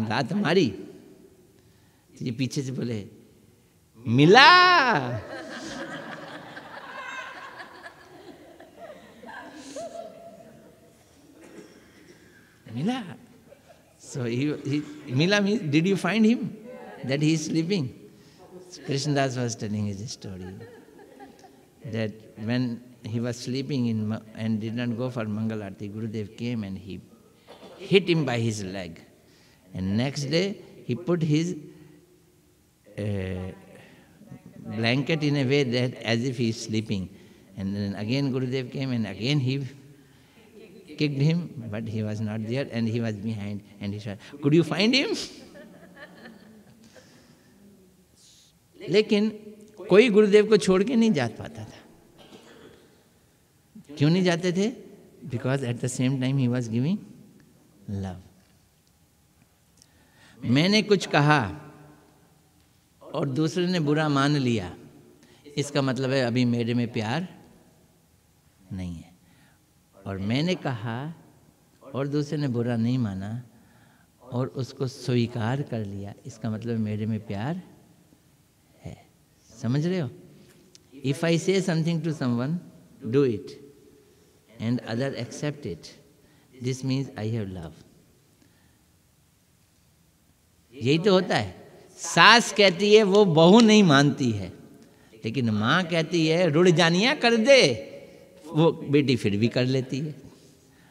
लात मारी तो ये पीछे से बोले मिला। मिला। So Mila means, did you find him? That he is sleeping. Krishnadas was telling his story. That when he was sleeping and did not go for Mangal Arati, Gurudev came and he hit him by his leg. And next day, he put his blanket in a way that as if he is sleeping. And then again Gurudev came and again he kicked him, but he was not there and he was behind. And he said, could you find him? लेकिन कोई गुरुदेव को छोड़ के नहीं जा पाता था। क्यों नहीं जाते थे? because at the same time he was giving love. मैंने कुछ कहा और दूसरे ने बुरा मान लिया, इसका मतलब है अभी मेरे में प्यार नहीं है। और मैंने कहा और दूसरे ने बुरा नहीं माना और उसको स्वीकार कर लिया, इसका मतलब मेरे में प्यार है। समझ रहे हो? If I say something to someone, do it and other accept it, this means I have love. यही तो होता है। सास कहती है वो बहू नहीं मानती है, लेकिन माँ कहती है रुड़ जानिया कर दे, वो बेटी फिर भी कर लेती है।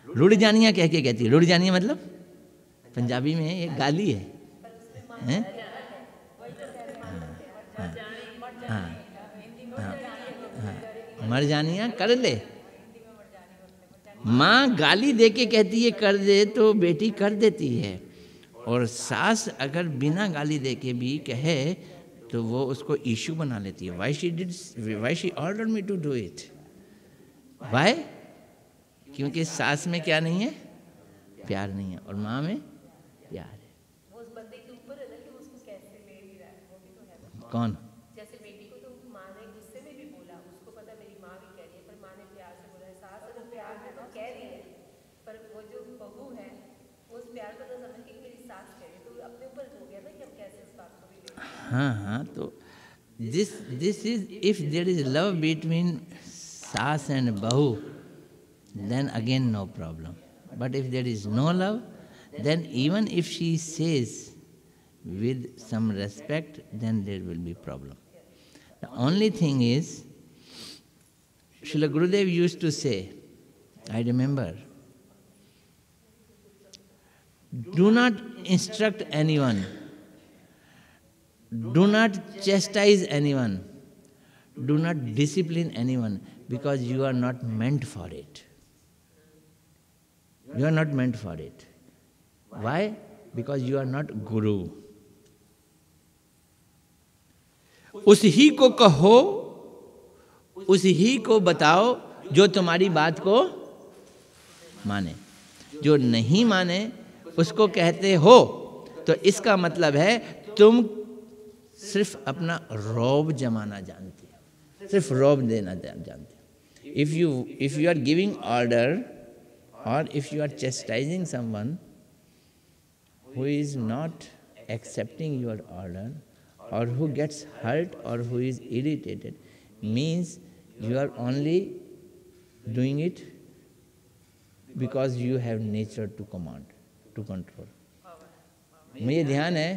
रुड़ जानिया कह के कहती है, रुड़ जानिया मतलब पंजाबी में एक गाली है, हैं? मर जानिया कर ले। माँ गाली दे के कहती है कर दे तो बेटी कर देती है, और सास अगर बिना गाली दे के भी कहे तो वो उसको इशू बना लेती है। Why she order me to do it, why? क्योंकि सास में क्या नहीं है? प्यार नहीं है, और माँ में प्यार है। वो उस बंदे के ऊपर है ना कि उसको कैसे ले भी रहा है, वो भी तो है। कौन? जैसे बेटी को तो माँ ने गुस्से में भी बोला, उसको पता मेरी माँ भी कह रही है, पर माँ ने प्यार से बोला है। सास अगर प्यार में तो कह रही है, पर वो जो बहू है वो उस प्यार को तो समझ के मेरी सास कह रही है, तो अपने ऊपर हो गया ना कि हम कैसे उस बात को भी ले। हाँ, तो this is, if there is love between सास and बहू, then again no problem. But if there is no love, then even if she says with some respect, then there will be problem. The only thing is, Srila Gurudev used to say, I remember, do not instruct anyone, do not chastise anyone, do not discipline anyone, because you are not meant for it. You are not meant for it. Why? Because you are not Guru. उसी को कहो, उसी को बताओ जो तुम्हारी बात को माने। जो नहीं माने उसको कहते हो, तो इसका मतलब है तुम सिर्फ अपना रौब जमाना जानते हो, सिर्फ रौब देना जानते हो। If you are giving order, or if you are chastising someone who is not accepting your order, or who gets hurt, or who is irritated, means you are only doing it because you have nature to command, to control. मुझे ध्यान है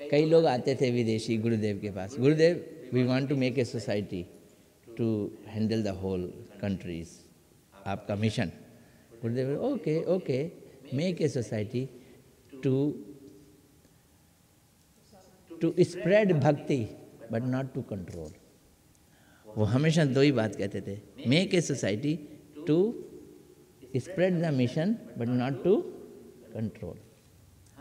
कई लोग आते थे विदेशी गुरुदेव के पास, Gurudev we want to make a society to handle the whole countries, आपका मिशन। Gurudev okay okay, make a society to spread bhakti but not to control. वो हमेशा दो ही बात कहते थे, make a society to spread the mission but not to control.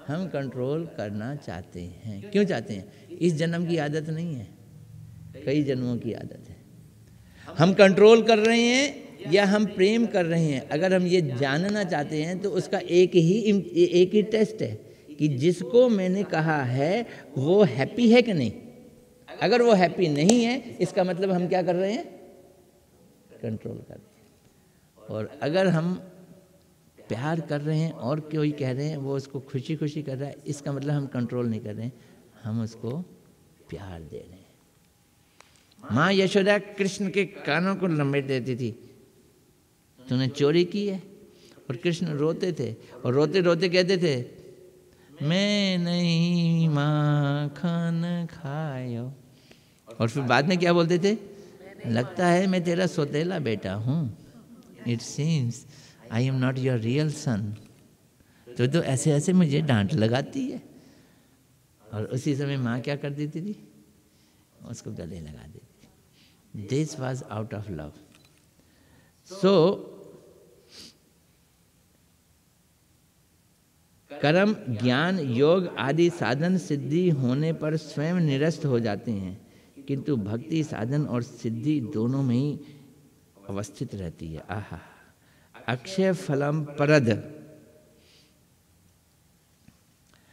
हम कंट्रोल करना चाहते हैं। क्यों चाहते हैं? इस जन्म की आदत नहीं है, कई जन्मों की आदत है। हम कंट्रोल कर रहे हैं या हम प्रेम कर रहे हैं, अगर हम ये जानना चाहते हैं तो उसका एक ही टेस्ट है कि जिसको मैंने कहा है वो हैप्पी है कि नहीं। अगर वो हैप्पी नहीं है, इसका मतलब हम क्या कर रहे हैं? कंट्रोल कर रहे हैं। और अगर हम प्यार कर रहे हैं और कोई कह रहे हैं वो उसको खुशी खुशी कर रहा है, इसका मतलब हम कंट्रोल नहीं कर रहे हैं, हम उसको प्यार दे रहे हैं। माँ यशोदा कृष्ण के कानों को लपेट देती थी, तूने चोरी की है, और कृष्ण रोते थे और रोते रोते कहते थे मैं नहीं माखन खायो, और फिर बाद में क्या बोलते थे? लगता है मैं तेरा सौतेला बेटा हूँ, it seems I am not your real son. तो ऐसे ऐसे मुझे डांट लगाती है, और उसी समय माँ क्या कर देती थी? उसको गले लगा देती। This was out of love. So कर्म, ज्ञान, योग आदि साधन सिद्धि होने पर स्वयं निरस्त हो जाते हैं, किंतु भक्ति साधन और सिद्धि दोनों में ही अवस्थित रहती है। आहा, अक्षय फलम परद।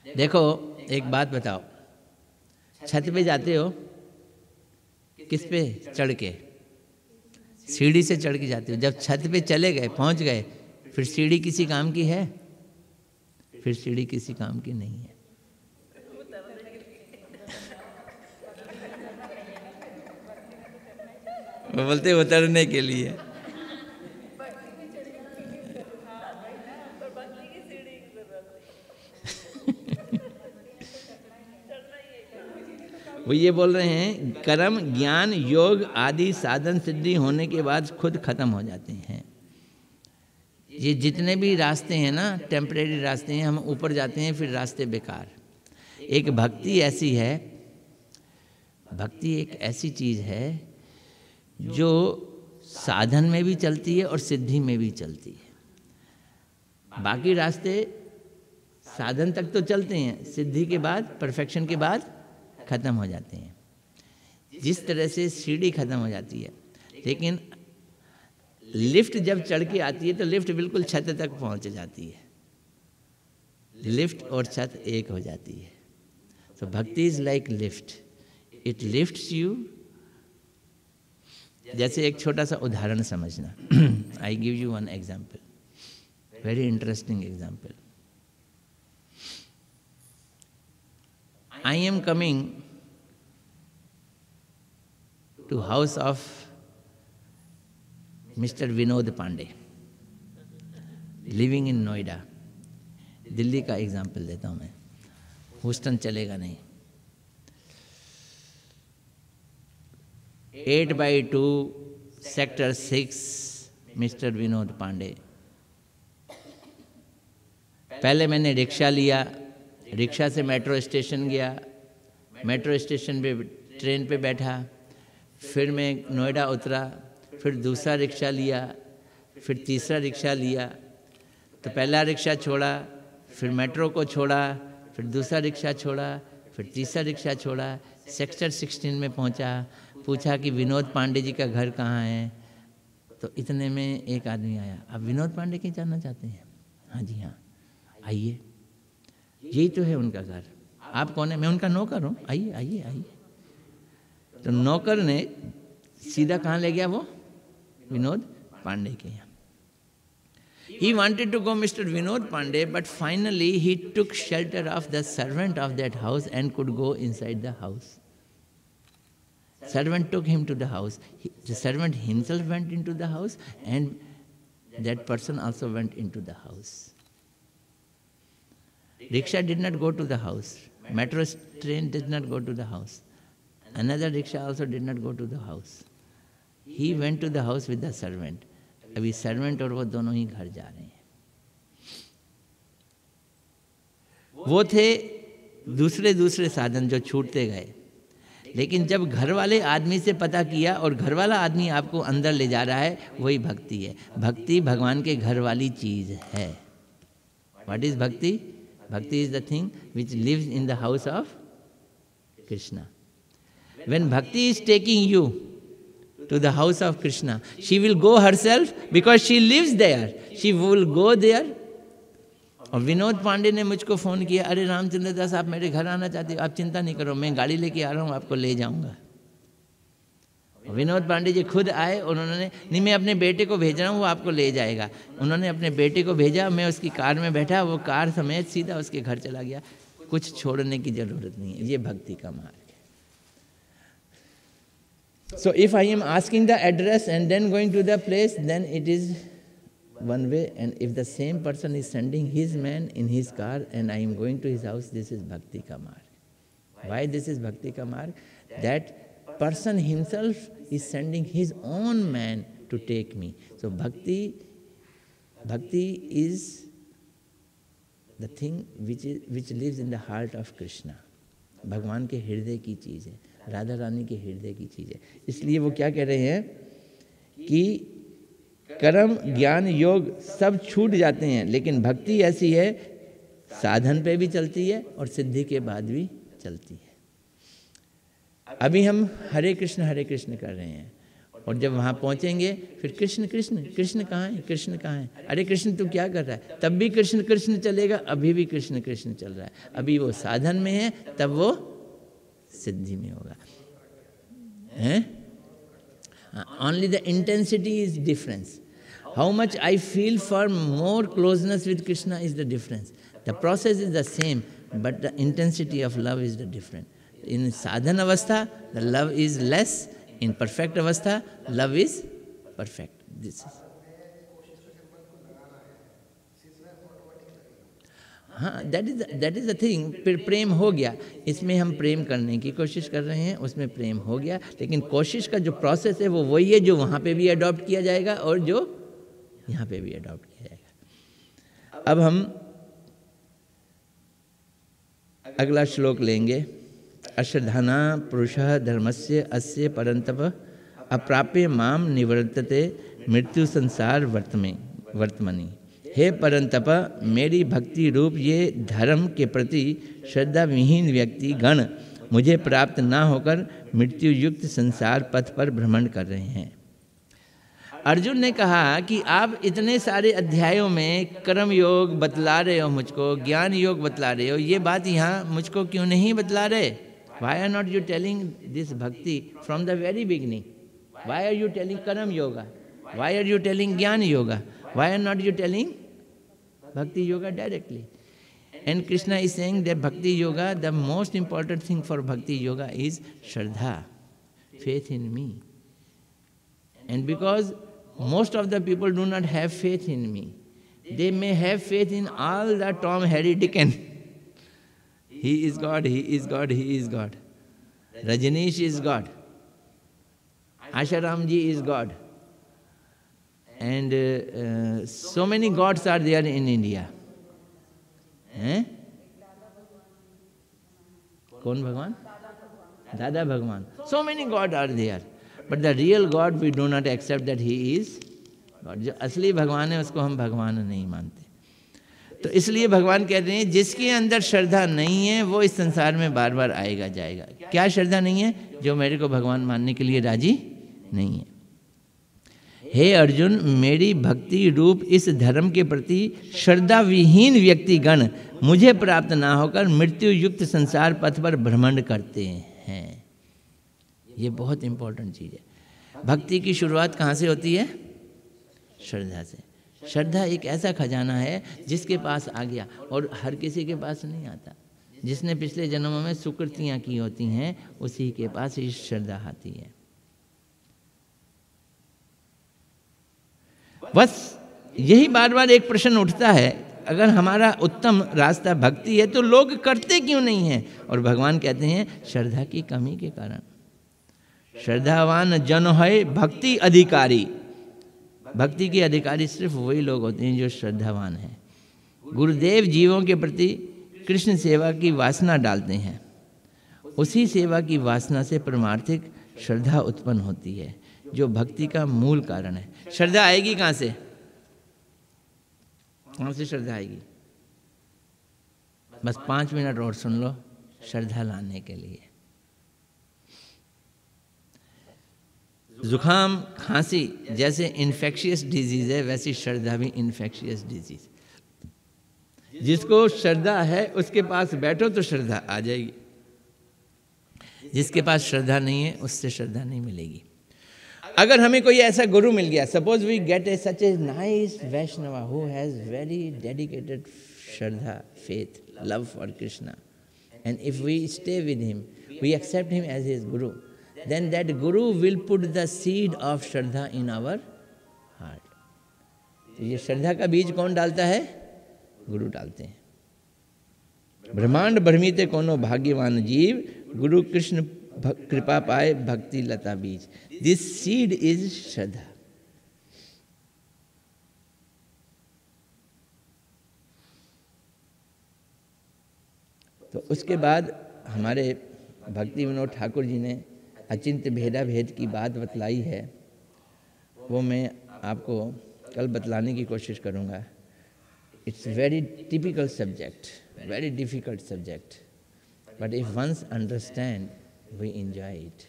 देखो एक बात बताओ, छत पे जाते हो किस पे चढ़ के? सीढ़ी से चढ़ के जाते हो। जब छत पे चले गए, पहुंच गए, फिर सीढ़ी किसी काम की है? फिर सीढ़ी किसी काम की नहीं है। वो बोलते उतरने के लिए। वो ये बोल रहे हैं कर्म ज्ञान योग आदि साधन सिद्धि होने के बाद खुद खत्म हो जाते हैं। ये जितने भी रास्ते हैं ना, टेम्परेरी रास्ते हैं, हम ऊपर जाते हैं फिर रास्ते बेकार। एक भक्ति ऐसी है, भक्ति एक ऐसी चीज है जो साधन में भी चलती है और सिद्धि में भी चलती है। बाकी रास्ते साधन तक तो चलते हैं, सिद्धि के बाद, परफेक्शन के बाद खत्म हो जाते हैं। जिस तरह से सीढ़ी खत्म हो जाती है, लेकिन लिफ्ट जब चढ़ के आती है तो लिफ्ट बिल्कुल छत तक पहुंच जाती है। लिफ्ट और छत एक हो जाती है। सो भक्ति is like lift, it lifts you. जैसे एक छोटा सा उदाहरण समझना। I give you one example, very interesting example. I am coming to house of Mr. Vinod Pandey, living in Noida. Delhi का एग्जाम्पल देता हूँ मैं, ह्यूस्टन चलेगा नहीं। 8/2 सेक्टर 6 मिस्टर विनोद पांडे। पहले मैंने रिक्शा लिया, रिक्शा से मेट्रो स्टेशन गया, मेट्रो स्टेशन पे ट्रेन पे बैठा, फिर मैं नोएडा उतरा, फिर दूसरा रिक्शा लिया, फिर तीसरा रिक्शा लिया। तो पहला रिक्शा छोड़ा, फिर मेट्रो को छोड़ा, फिर दूसरा रिक्शा छोड़ा, फिर तीसरा रिक्शा छोड़ा, सेक्टर 16 में पहुंचा। पूछा कि विनोद पांडे जी का घर कहाँ है? तो इतने में एक आदमी आया। आप विनोद पांडे की जानना चाहते हैं? हाँ जी हाँ, आइए, यही तो है उनका घर। आप कौन है? मैं उनका नौकर हूँ, आइए आइए आइए। तो नौकर ने सीधा कहाँ ले गया? वो विनोद पांडे के यहाँ। He wanted to go Mr. Vinod Pandey, but finally he took shelter of the servant of that house and could go inside the house. Servant took him to the house. The servant himself went into the house, and that person also went into the house. Rickshaw did not go to the house. Metro train did not go to the house. Another rickshaw also did not go to the house. He went to the house with the servant. अभी servant और वो दोनों ही घर जा रहे हैं। वो थे दूसरे साधन जो छूटते गए, लेकिन जब घर वाले आदमी से पता किया और घर वाला आदमी आपको अंदर ले जा रहा है, वही भक्ति है। भक्ति भगवान के घर वाली चीज है। What is bhakti? Bhakti is the thing which lives in the house of Krishna. When bhakti is taking you to the house of Krishna, she will go herself because she lives there. She will go there. और विनोद पांडे ने मुझको phone किया, अरे रामचंद्र दास आप मेरे घर आना चाहते हो? आप चिंता नहीं करो, मैं गाड़ी लेके आ रहा हूँ, आपको ले जाऊँगा। विनोद पांडे जी खुद आए, उन्होंने नहीं, मैं अपने बेटे को भेज रहा हूँ, वो आपको ले जाएगा। उन्होंने अपने बेटे को भेजा, मैं उसकी कार में बैठा, वो कार समेत सीधा उसके घर चला गया। कुछ छोड़ने की ज़रूरत नहीं है। ये भक्ति का मार्ग है। So if I am asking the address and then going to the place, then it is one way. And if the same person is sending his man in his car and I am going to his house, this is bhakti ka marg. Why this is bhakti ka marg? That person himself is sending his own man to take me. So bhakti is the thing which lives in the heart of Krishna. भगवान के हृदय की चीज़ है, राधा रानी के हृदय की चीज़ है। इसलिए वो क्या कह रहे हैं कि कर्म ज्ञान योग सब छूट जाते हैं, लेकिन भक्ति ऐसी है साधन पे भी चलती है और सिद्धि के बाद भी चलती है। अभी हम हरे कृष्ण कर रहे हैं और जब वहाँ पहुँचेंगे फिर कृष्ण कृष्ण कृष्ण कहाँ है, कृष्ण कहाँ है, अरे कृष्ण तू क्या कर रहा है, तब भी कृष्ण कृष्ण चलेगा, अभी भी कृष्ण कृष्ण चल रहा है, अभी वो साधन में है तब वो सिद्धि में होगा। Only the intensity is difference. How much I feel for more closeness with Krishna is the difference. The process is the same, but the intensity of love is the different. In sadhana avastha, the love is less. In perfect avastha, love is perfect. This is. हाँ, that is the thing. फिर प्रेम हो गया, इसमें हम प्रेम करने की कोशिश कर रहे हैं, उसमें प्रेम हो गया, लेकिन कोशिश का जो प्रोसेस है वो वही है जो वहाँ पे भी अडॉप्ट किया जाएगा और जो यहाँ पे भी अडॉप्ट किया जाएगा। अब हम अगला श्लोक लेंगे। अश्रद्धाना पुरुषः धर्मस्य अस्य परंतप अप्राप्य माम निवर्तते मृत्यु संसार वर्तमनि। हे परंतप, मेरी भक्ति रूप ये धर्म के प्रति श्रद्धा विहीन व्यक्ति गण मुझे प्राप्त ना होकर मृत्यु युक्त संसार पथ पर भ्रमण कर रहे हैं। अर्जुन ने कहा कि आप इतने सारे अध्यायों में कर्म योग बतला रहे हो मुझको, ज्ञान योग बतला रहे हो, ये बात यहाँ मुझको क्यों नहीं बतला रहे? Why are not you telling this bhakti from the very beginning? Why are you telling कर्म yoga? Why are you telling ज्ञान yoga? Why are not you telling Bhakti Yoga directly? And Krishna is saying that Bhakti Yoga, the most important thing for Bhakti Yoga is Shraddha, faith in me. And because most of the people do not have faith in me, they may have faith in all the Tom, Harry, Dickens. He is God, he is God, he is God. Rajneesh is God. Asharamji is God. And so many gods are there in India. कौन भगवान? दादा भगवान. So many gods are there. But the real God we do not accept that he is God. जो असली भगवान है उसको हम भगवान नहीं मानते. तो इसलिए भगवान कहते हैं जिसके अंदर श्रद्धा नहीं है वो इस संसार में बार बार आएगा जाएगा. क्या श्रद्धा नहीं है? जो मेरे को भगवान मानने के लिए राजी नहीं है. हे अर्जुन, मेरी भक्ति रूप इस धर्म के प्रति श्रद्धा विहीन व्यक्ति गण मुझे प्राप्त ना होकर मृत्यु युक्त संसार पथ पर भ्रमण करते हैं. ये बहुत इंपॉर्टेंट चीज़ है. भक्ति की शुरुआत कहाँ से होती है? श्रद्धा से. श्रद्धा एक ऐसा खजाना है जिसके पास आ गया और हर किसी के पास नहीं आता. जिसने पिछले जन्मों में सुकृतियाँ की होती हैं उसी के पास ही श्रद्धा आती है. बस यही बार बार एक प्रश्न उठता है, अगर हमारा उत्तम रास्ता भक्ति है तो लोग करते क्यों नहीं हैं? और भगवान कहते हैं श्रद्धा की कमी के कारण. श्रद्धावान जन है भक्ति अधिकारी. भक्ति के अधिकारी सिर्फ वही लोग होते हैं जो श्रद्धावान हैं. गुरुदेव जीवों के प्रति कृष्ण सेवा की वासना डालते हैं. उसी सेवा की वासना से परमार्थिक श्रद्धा उत्पन्न होती है जो भक्ति का मूल कारण है. श्रद्धा आएगी कहाँ से? कहाँ से श्रद्धा आएगी? बस 5 मिनट और सुन लो श्रद्धा लाने के लिए. जुकाम खांसी जैसे इन्फेक्शियस डिजीज है, वैसी श्रद्धा भी इन्फेक्शियस डिजीज. जिसको श्रद्धा है उसके पास बैठो तो श्रद्धा आ जाएगी. जिसके पास श्रद्धा नहीं है उससे श्रद्धा नहीं मिलेगी. अगर हमें कोई ऐसा गुरु मिल गया, suppose we get a such a nice Vaishnava who has very dedicated shraddha, faith, love for Krishna, and if we stay with him, we accept him as his guru, then that guru will put the seed of shraddha in our heart. तो ये श्रद्धा का बीज कौन डालता है? गुरु डालते हैं. ब्रह्मांड भ्रमिते कोनो भाग्यवान जीव, गुरु कृष्ण कृपा पाए भक्ति लता बीज. दिस सीड इज श्रद्धा. तो उसके बाद हमारे भक्ति विनोद ठाकुर जी ने अचिंत्य भेदा भेद की बात बतलाई है, वो मैं आपको कल बतलाने की कोशिश करूँगा. It's very typical subject, very difficult subject, but if once understand we enjoy it.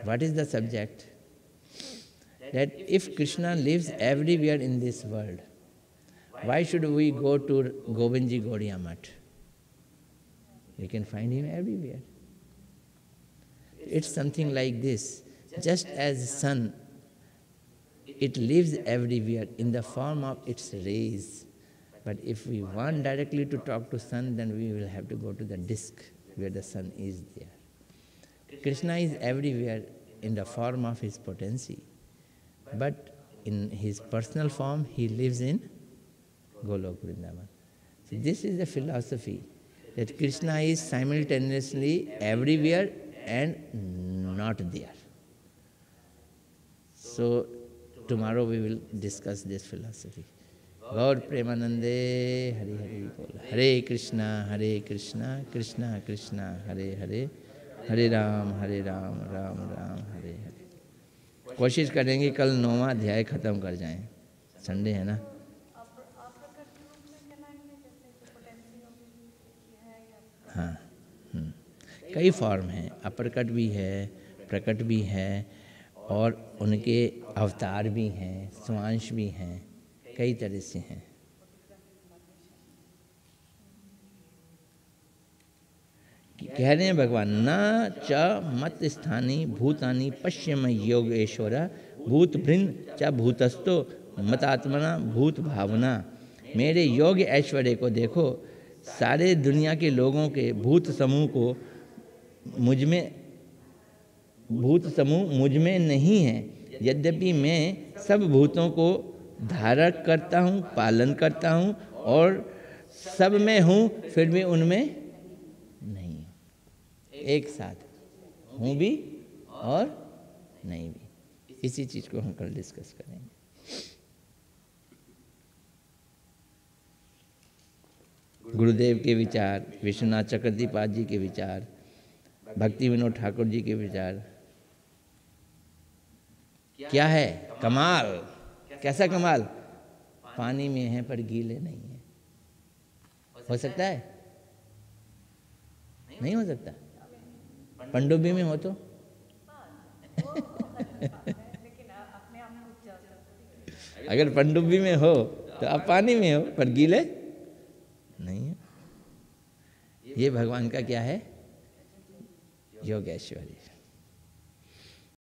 What is the subject? that if Krishna lives everywhere in this world, why should we go to Govindji Gaudiya Math? We can find him everywhere. It's something like this. Just as sun, it lives everywhere in the form of its rays. But if we want directly to talk to sun, then we will have to go to the disk where the sun is there. Krishna is everywhere in the form of his potency. But in his personal form, he lives in Golok Vrindavan. So this is the philosophy, that Krishna is simultaneously everywhere and not there. So tomorrow we will discuss this philosophy. Gaur Premanande, Hari Hari Bol. Hare Krishna, Krishna Krishna, Hare Hare, Hare Ram, Ram Ram, Hare Hare. कोशिश करेंगे कल 9वां अध्याय खत्म कर जाएं, Sunday है ना। हाँ, कई फॉर्म हैं, अप्रकट भी है, प्रकट भी है, और उनके अवतार भी हैं, स्वांश भी हैं, कई तरह से हैं। कह रहे हैं भगवान, न च मत स्थानी भूतानि पश्यम योगेश्वर भूत भृन च भूतस्थो मतात्मना भूत भावना। मेरे योग ऐश्वर्य को देखो, सारे दुनिया के लोगों के भूत समूह को मुझ में नहीं है, यद्यपि मैं सब भूतों को धारक करता हूँ, पालन करता हूँ, और सब में हूँ, फिर भी उनमें नहीं हूँ। एक साथ हूँ भी और नहीं भी। इसी चीज़ को हम कल डिस्कस करेंगे। गुरुदेव के विचार, विश्वनाथ चक्रवर्तीपाद जी के विचार, भक्ति विनोद ठाकुर जी के विचार। क्या है कमाल? कैसा कमाल? पानी में है पर गीले नहीं है। हो सकता है? नहीं हो सकता। पनडुब्बी में हो तो अगर पनडुब्बी में हो तो आप पानी में हो पर गीले नहीं है। ये भगवान का क्या है? योग ऐश्वर्य।